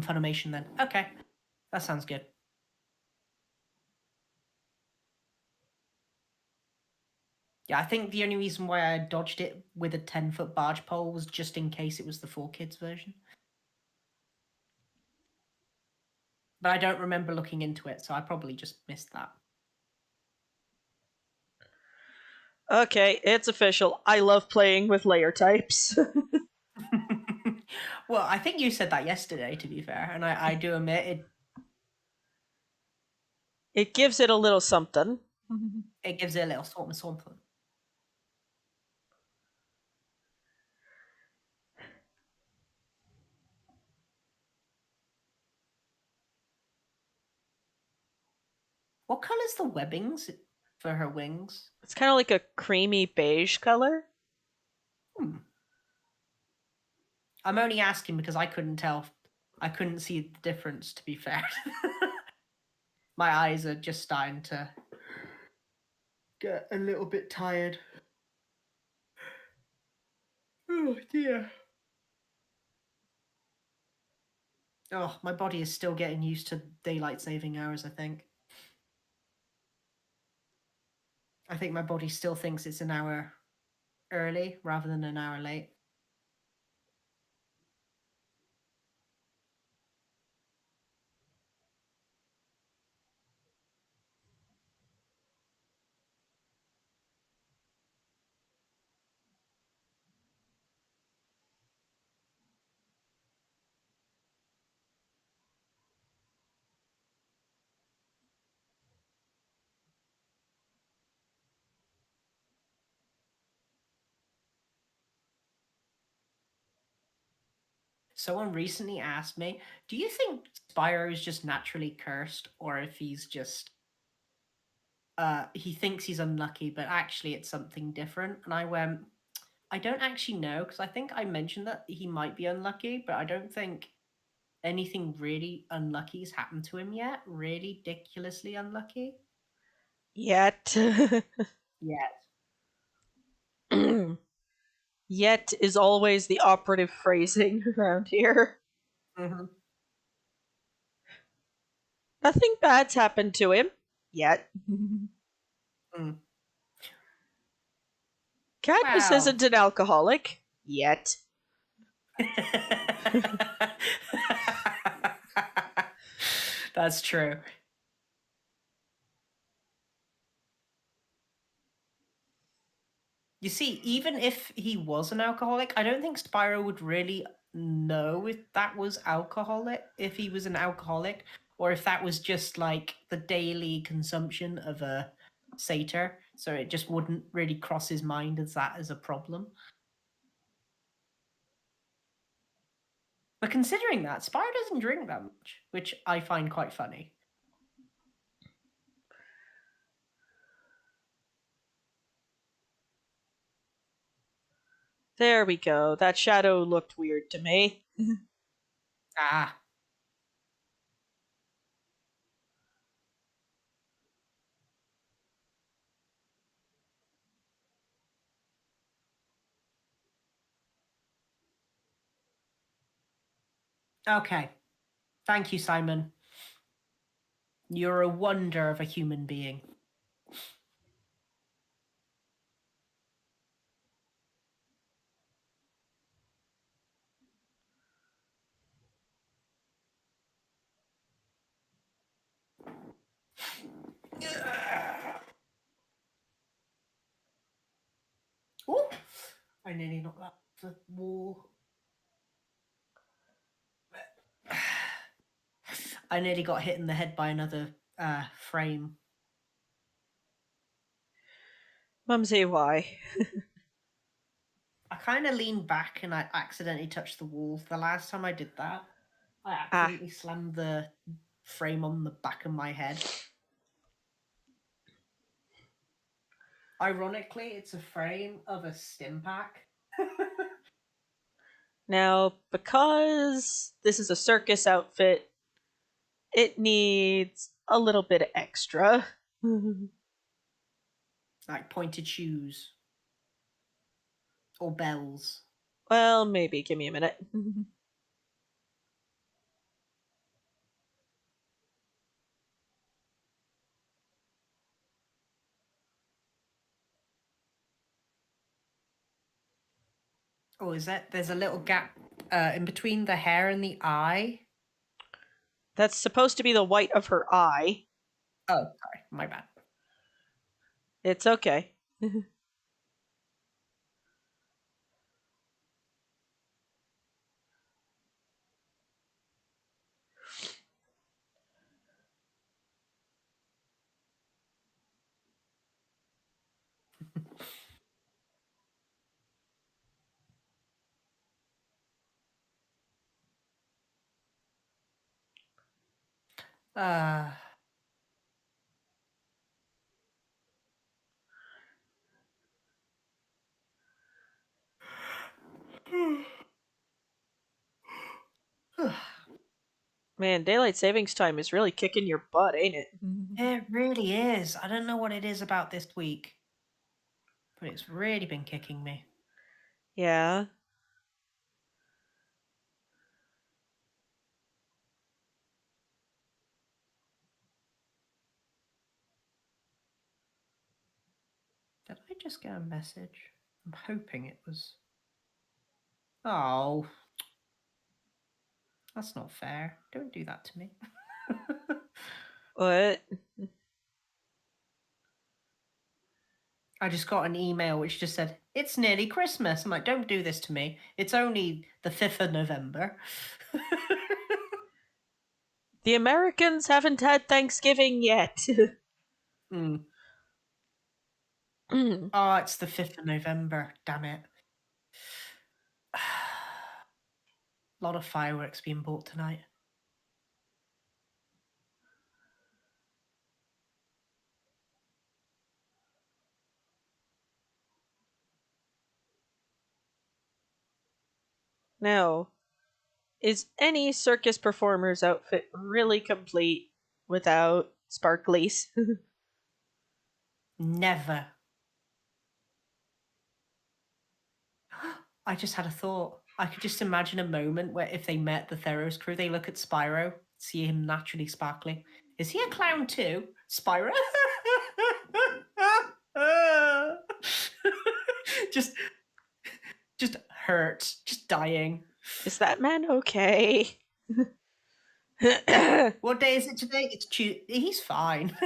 Funimation then. Okay, that sounds good. Yeah, I think the only reason why I dodged it with a 10-foot barge pole was just in case it was the 4Kids version. But I don't remember looking into it, so I probably just missed that. Okay, it's official. I love playing with layer types. Well, I think you said that yesterday, to be fair, and I do admit It gives it a little something. it gives it a little something something. What colour's the webbings for her wings? It's kind of like a creamy beige color. Hmm. I'm only asking because I couldn't tell. I couldn't see the difference, to be fair. My eyes are just starting to get a little bit tired. Oh dear. Oh, my body is still getting used to daylight saving hours, I think. I think my body still thinks it's an hour early rather than an hour late. Someone recently asked me, do you think Spyro is just naturally cursed, or if he's just he thinks he's unlucky, but actually it's something different? And I went, I don't actually know, because I think I mentioned that he might be unlucky, but I don't think anything really unlucky has happened to him yet. Really ridiculously unlucky. Yet. Yet. Yet is always the operative phrasing around here. Hmm. Nothing bad's happened to him. Yet. Mm. Cadmus Wow. isn't an alcoholic. Yet. That's true. You see, even if he was an alcoholic, I don't think Spyro would really know if that was alcoholic, if he was an alcoholic, or if that was just like the daily consumption of a satyr. So it just wouldn't really cross his mind as that as a problem. But considering that, Spyro doesn't drink that much, which I find quite funny. There we go. That shadow looked weird to me. Ah, okay. Thank you, Simon. You're a wonder of a human being. Oh, I nearly knocked that off the wall. I nearly got hit in the head by another frame. Mumsy, why? I kind of leaned back and I accidentally touched the wall. The last time I did that, I Ah, accidentally slammed the frame on the back of my head. Ironically, it's a frame of a stim pack. now, because this is a circus outfit, it needs a little bit of extra. Like pointed shoes or bells. Well, maybe. Give me a minute. Oh, is that there's a little gap in between the hair and the eye? That's supposed to be the white of her eye. Oh, sorry, my bad. It's okay. Uh, Man, daylight savings time is really kicking your butt, ain't it? it really is. I don't know what it is about this week, but it's really been kicking me. Yeah. Did I just get a message? I'm hoping it was. Oh, that's not fair. Don't do that to me. What? I just got an email which just said, "It's nearly Christmas." I'm like, don't do this to me. It's only the 5th of November. The Americans haven't had Thanksgiving yet. Mm. Mm. Oh, it's the 5th of November. Damn it. A lot of fireworks being bought tonight. Now, is any circus performer's outfit really complete without sparklies? Never. I just had a thought. I could just imagine a moment where if they met the Theros crew, they look at Spyro, see him naturally sparkling. Is he a clown too? Spyro? just just hurt, just dying. Is that man okay? What day is it today? It's Tuesday. He's fine.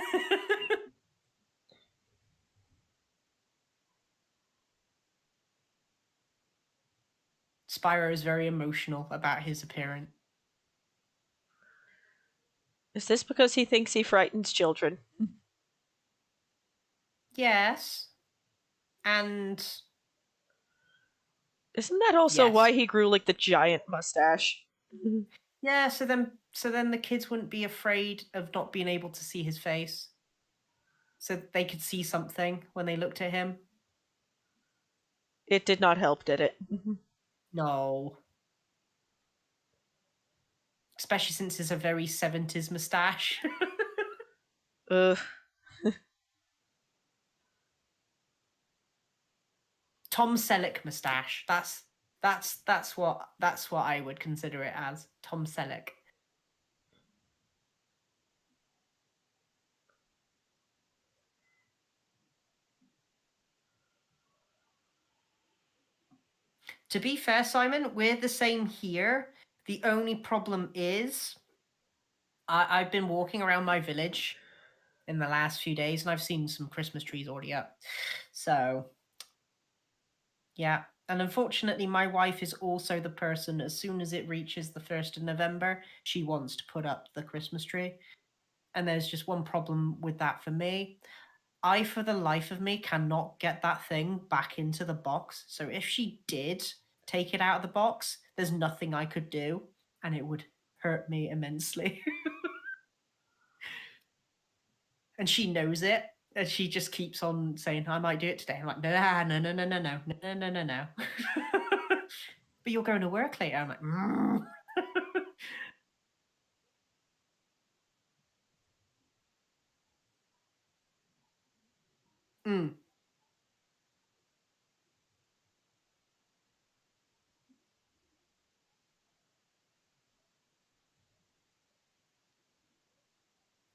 Spyro is very emotional about his appearance. Is this because he thinks he frightens children? Yes. And Isn't that also why yes. he grew like the giant mustache? Yeah, so then the kids wouldn't be afraid of not being able to see his face. So they could see something when they looked at him. It did not help, did it? No. Especially since it's a very 70s moustache. Ugh. Tom Selleck moustache. That's what I would consider it as. Tom Selleck. To be fair, Simon, we're the same here. The only problem is I've been walking around my village in the last few days and I've seen some Christmas trees already up. So, yeah. And unfortunately, my wife is also the person, as soon as it reaches the 1st of November, she wants to put up the Christmas tree. And there's just one problem with that for me. I, for the life of me, cannot get that thing back into the box. So if she did take it out of the box, there's nothing I could do, and it would hurt me immensely. And she knows it, and she just keeps on saying, "I might do it today." I'm like, "No, no, no, no, no, no, no, no, no, no." But you're going to work later. I'm like, mm.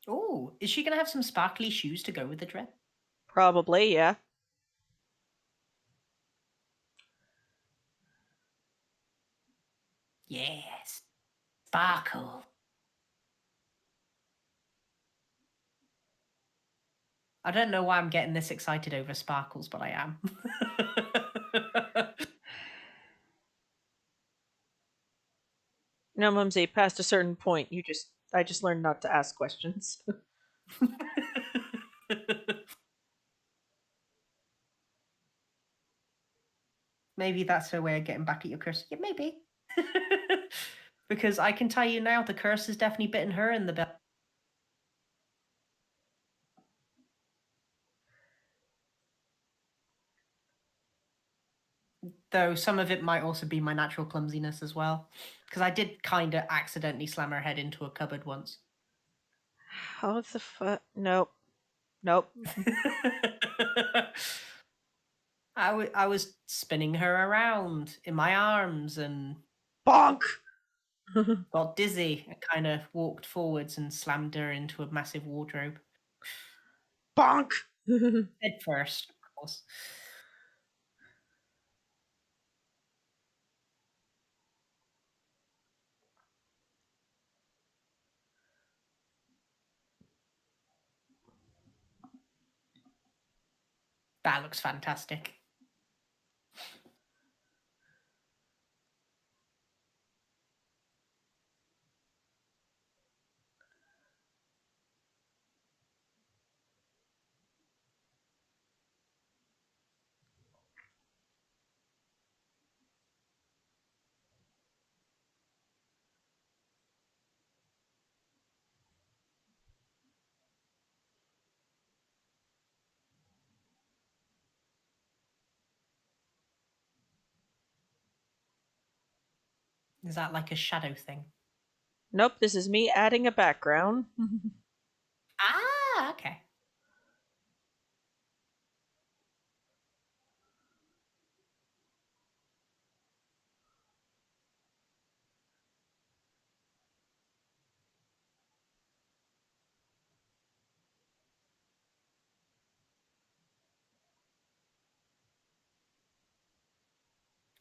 Oh, is she going to have some sparkly shoes to go with the dress? Probably, yeah. Yes, sparkle. I don't know why I'm getting this excited over sparkles, but I am. No, Mumsy, past a certain point, I just learned not to ask questions. Maybe that's her way of getting back at your curse. Yeah, maybe. Because I can tell you now, the curse has definitely bitten her in the butt. Though some of it might also be my natural clumsiness as well. Because I did kind of accidentally slam her head into a cupboard once. How the fuck? Nope. Nope. I was spinning her around in my arms and Bonk! got dizzy and kind of walked forwards and slammed her into a massive wardrobe. Bonk! Head first, of course. That looks fantastic. Is that like a shadow thing? Nope, this is me adding a background. Ah, okay.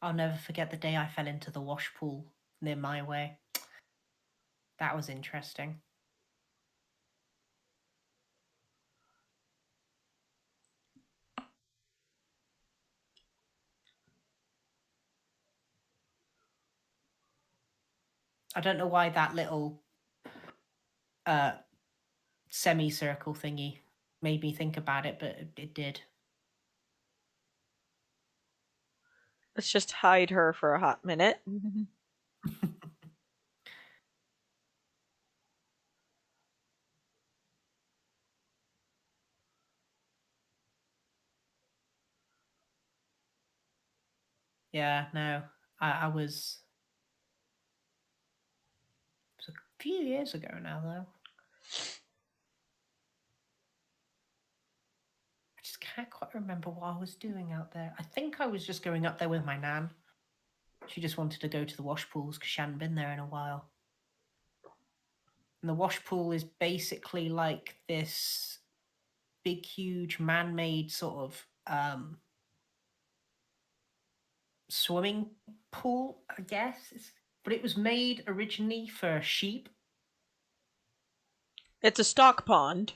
I'll never forget the day I fell into the wash pool near my way. That was interesting. I don't know why that little semicircle thingy made me think about it, but it did. Let's just hide her for a hot minute. Yeah, no. I was it was a few years ago now though. I just can't quite remember what I was doing out there. I think I was just going up there with my nan. She just wanted to go to the wash pools because she hadn't been there in a while. And the wash pool is basically like this big, huge, man-made sort of swimming pool, I guess. But it was made originally for sheep. It's a stock pond.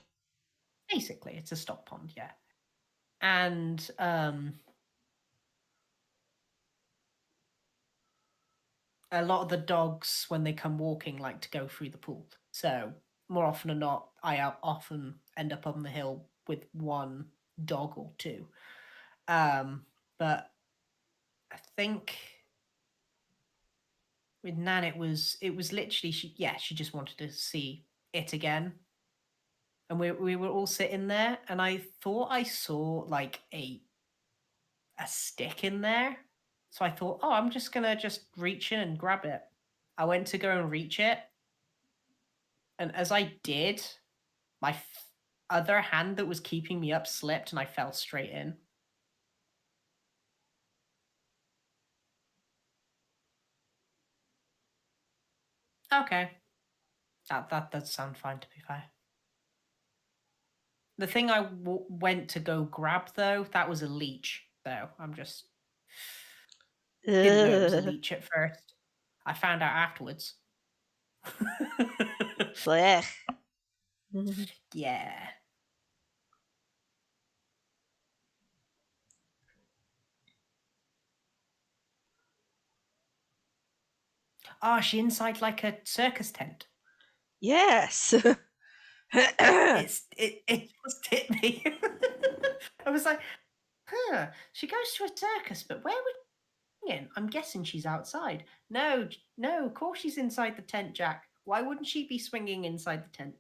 Basically, it's a stock pond, yeah. And a lot of the dogs, when they come walking, like to go through the pool. So more often than not, I often end up on the hill with one dog or two. But I think with Nan, it was literally she just wanted to see it again, and we were all sitting there, and I thought I saw like a stick in there, so I thought, oh, I'm just gonna just reach in and grab it. I went to go and reach it, and as I did, my other hand that was keeping me up slipped, and I fell straight in. Okay, that does sound fine to be fair. The thing I went to go grab though, that was a leech. So I'm just didn't know it was a Ugh. leech at first. I found out afterwards. Blech. Yeah. Oh, she inside like a circus tent. Yes. It just hit me. I was like, huh, she goes to a circus, but where would she be in? I'm guessing she's outside. No, no, of course she's inside the tent, Jack. Why wouldn't she be swinging inside the tent?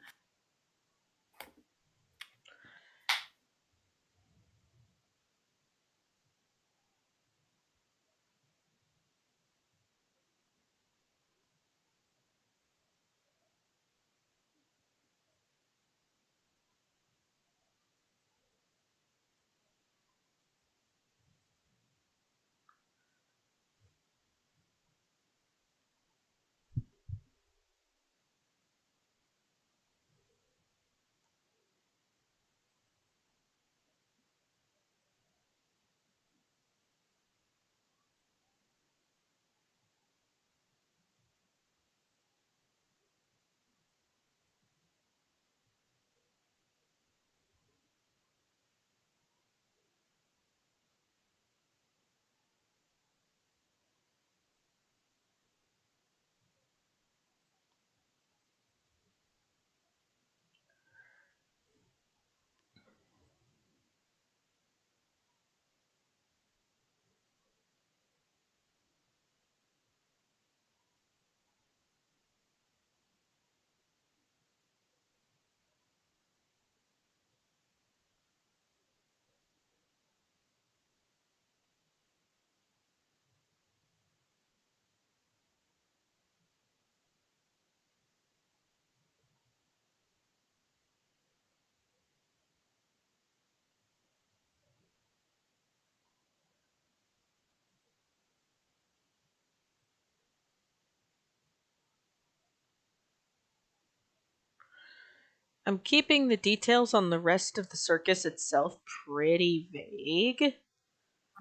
I'm keeping the details on the rest of the circus itself pretty vague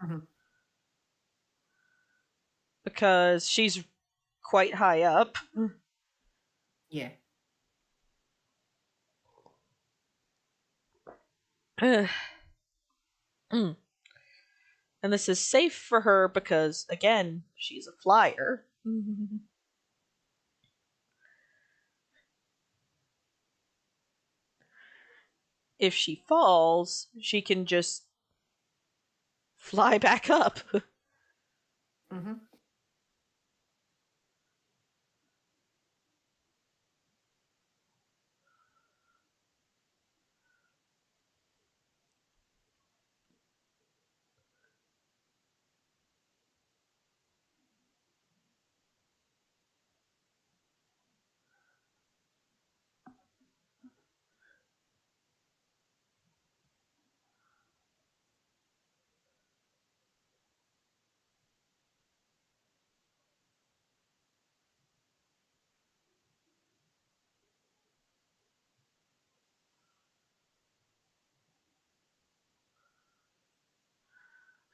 Mhm. because she's quite high up. Yeah. and this is safe for her because, again, she's a flyer. If she falls, she can just fly back up. Mm-hmm.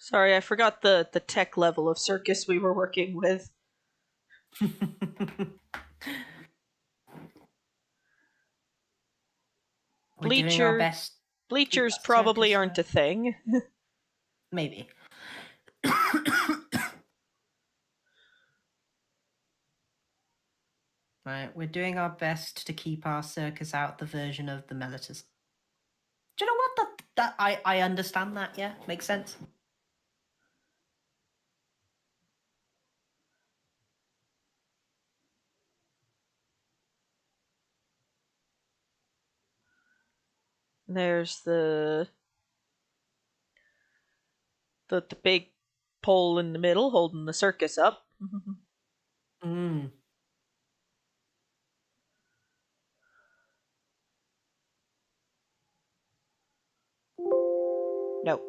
Sorry, I forgot the tech level of circus we were working with. We're doing our Bleacher best to keep bleachers that probably circus aren't a thing. maybe. Right, we're doing our best to keep our circus out the version of the Melitors. Do you know what? I understand that. Yeah, makes sense. There's the big pole in the middle holding the circus up. Mm. No.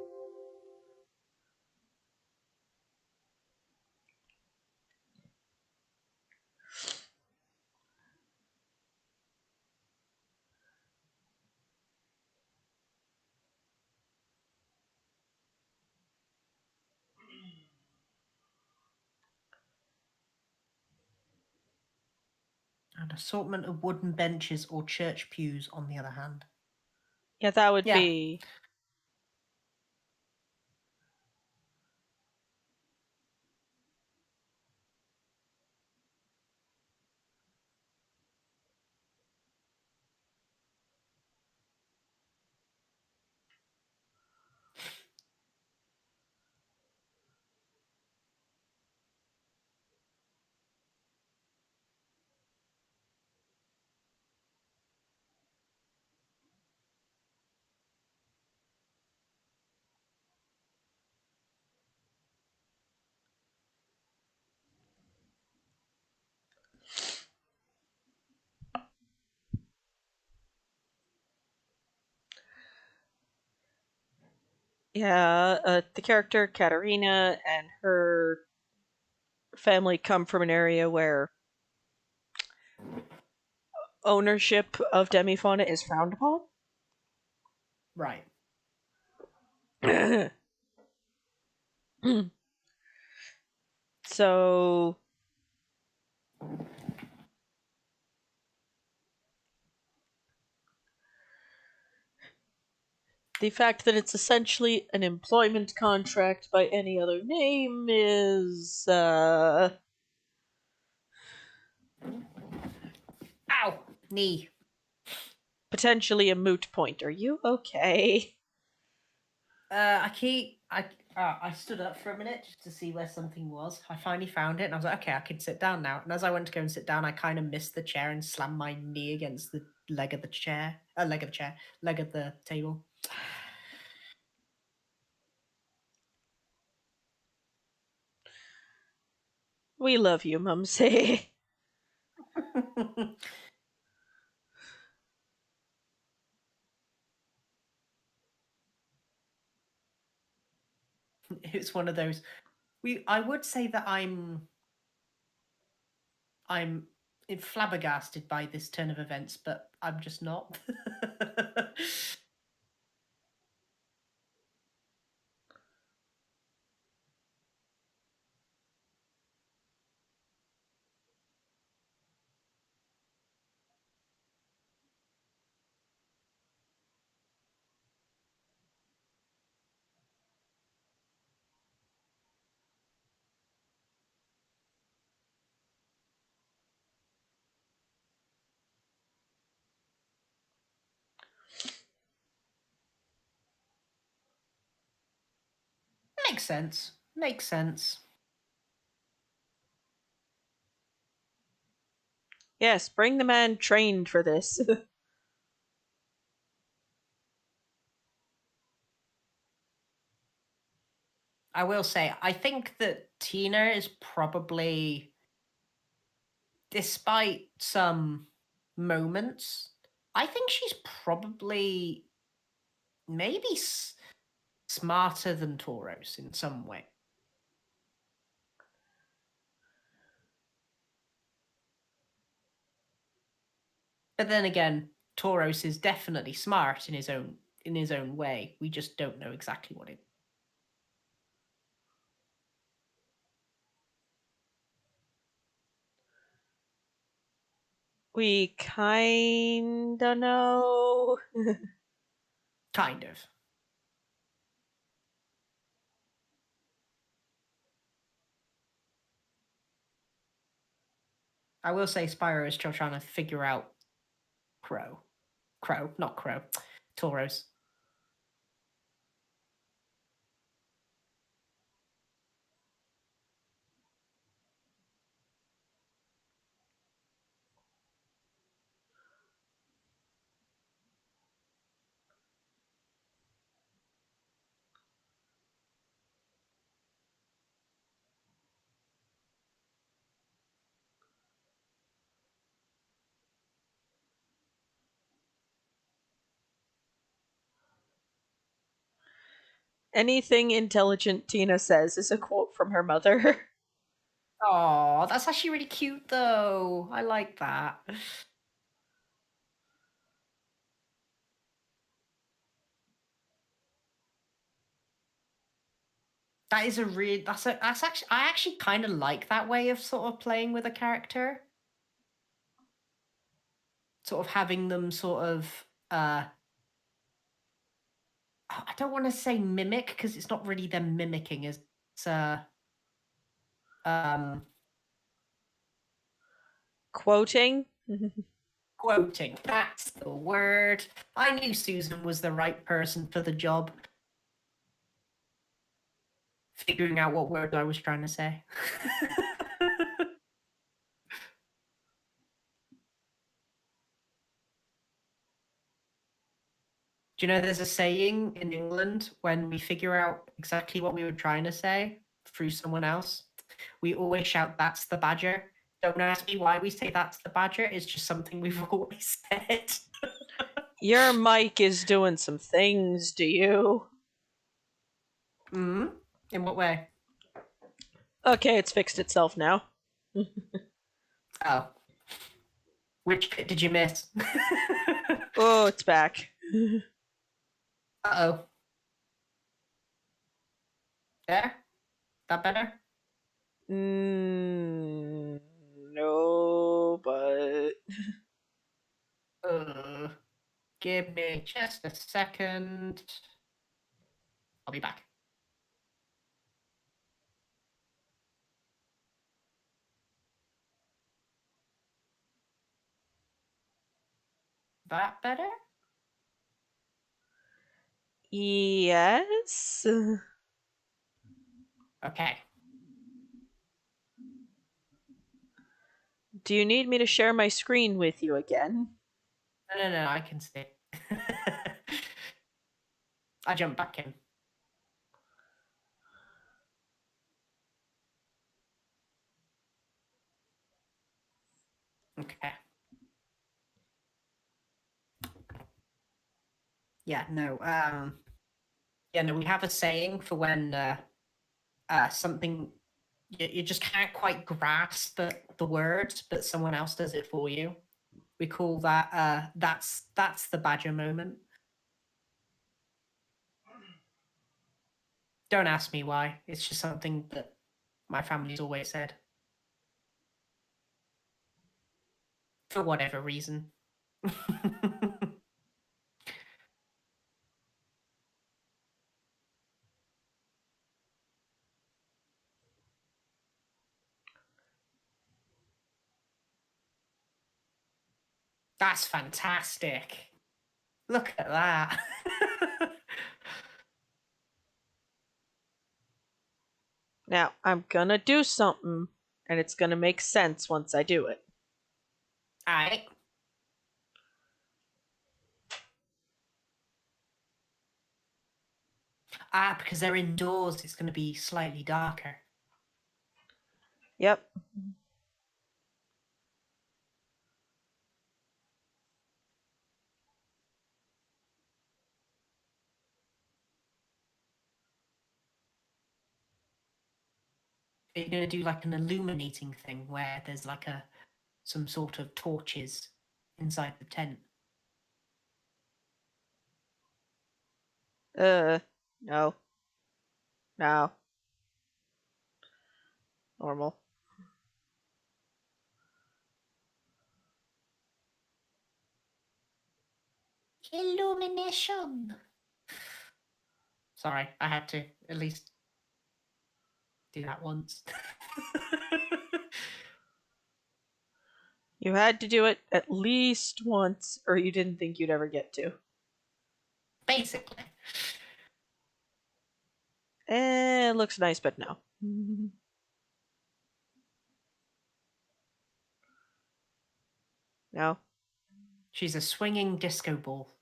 An assortment of wooden benches or church pews, on the other hand. Yeah, that would Yeah. be. Yeah, the character Katarina and her family come from an area where ownership of demifauna is frowned upon. Right. So the fact that it's essentially an employment contract by any other name is Ow! Knee. potentially a moot point. Are you okay? I stood up for a minute just to see where something was. I finally found it and I was like, okay, I can sit down now. And as I went to go and sit down, I kind of missed the chair and slammed my knee against the leg of the chair. Leg of the table. We love you, Mumsy. It's one of those. I would say that I'm flabbergasted by this turn of events, but I'm just not. Makes sense. Makes sense. Yes, bring the man trained for this. I will say, I think that Tina is probably, despite some moments, I think she's probably maybe smarter than Tauros in some way. But then again, Tauros is definitely smart in his own way. We just don't know exactly what it. We kinda know. Kind of. I will say Spyro is still trying to figure out not Crow, Tauros. Anything intelligent Tina says is a quote from her mother. Oh, that's actually really cute, though. I like that. That is a real. That's actually. I actually kind of like that way of sort of playing with a character. Sort of having them sort of. I don't want to say mimic because it's not really them mimicking. It's um Quoting. quoting. That's the word. I knew Susan was the right person for the job. Figuring out what word I was trying to say. Do you know there's a saying in England when we figure out exactly what we were trying to say through someone else? We always shout, "That's the badger." Don't ask me why we say that's the badger. It's just something we've always said. Your mic is doing some things, do you? Hmm. In what way? Okay, it's fixed itself now. Oh. Which bit did you miss? Oh, it's back. Uh-oh. There? That better? No, but Give me just a second. I'll be back. That better? yes. Okay. Do you need me to share my screen with you again? No, I can see. I jump back in. Okay. Yeah, no. Yeah, no, we have a saying for when something you just can't quite grasp the words, but someone else does it for you. We call that that's the badger moment. Don't ask me why. It's just something that my family's always said. For whatever reason. That's fantastic. Look at that. Now, I'm gonna do something, and it's gonna make sense once I do it. Alright. Because they're indoors, it's going to be slightly darker. Yep. Are you going to do like an illuminating thing where there's like some sort of torches inside the tent? No. No. Normal. Illumination. Sorry, I had to at least do that once. You had to do it at least once, or you didn't think you'd ever get to. Basically. It looks nice, but no. No. She's a swinging disco ball.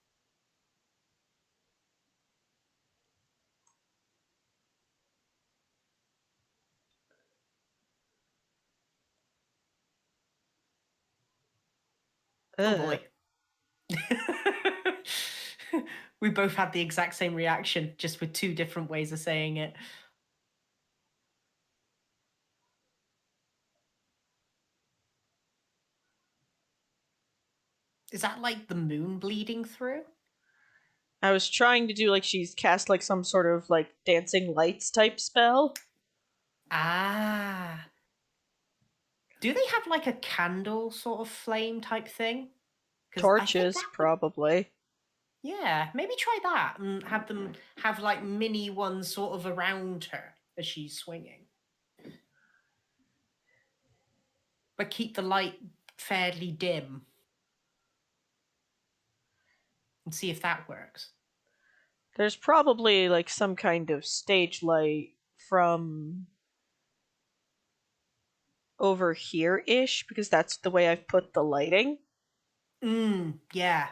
Oh boy. We both had the exact same reaction, just with two different ways of saying it. Is that like the moon bleeding through? I was trying to do like she's cast like some sort of like dancing lights type spell. Ah. Do they have like a candle sort of flame type thing? Torches, probably. Yeah, maybe try that and have them have like mini ones sort of around her as she's swinging. But keep the light fairly dim. And see if that works. There's probably like some kind of stage light from over here-ish, because that's the way I've put the lighting. Yeah.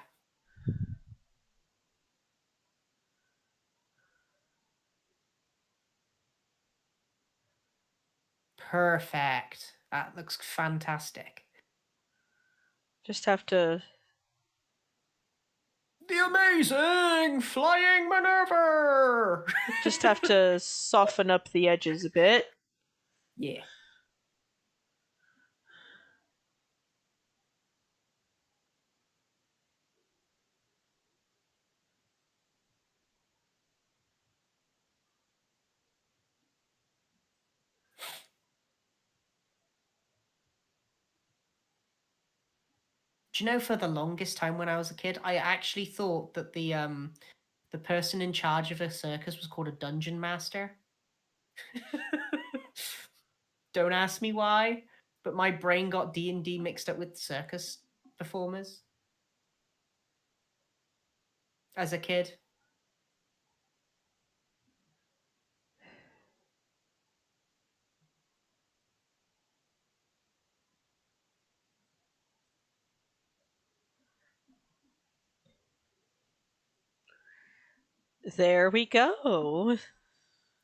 Perfect. That looks fantastic. Just have to... The amazing flying Minerva! Just have to soften up the edges a bit. Yeah. Do you know, for the longest time when I was a kid, I actually thought that the person in charge of a circus was called a dungeon master. Don't ask me why, but my brain got D&D mixed up with circus performers as a kid. There we go.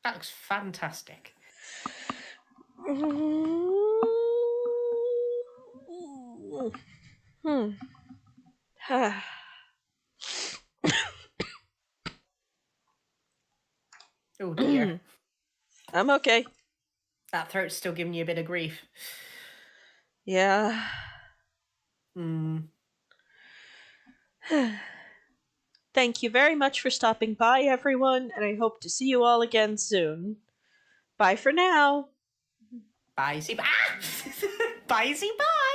That looks fantastic. Oh dear. I'm okay. That throat's still giving you a bit of grief. Yeah. Mm. Thank you very much for stopping by, everyone, and I hope to see you all again soon. Bye for now. Bye, bye. Bye, bye.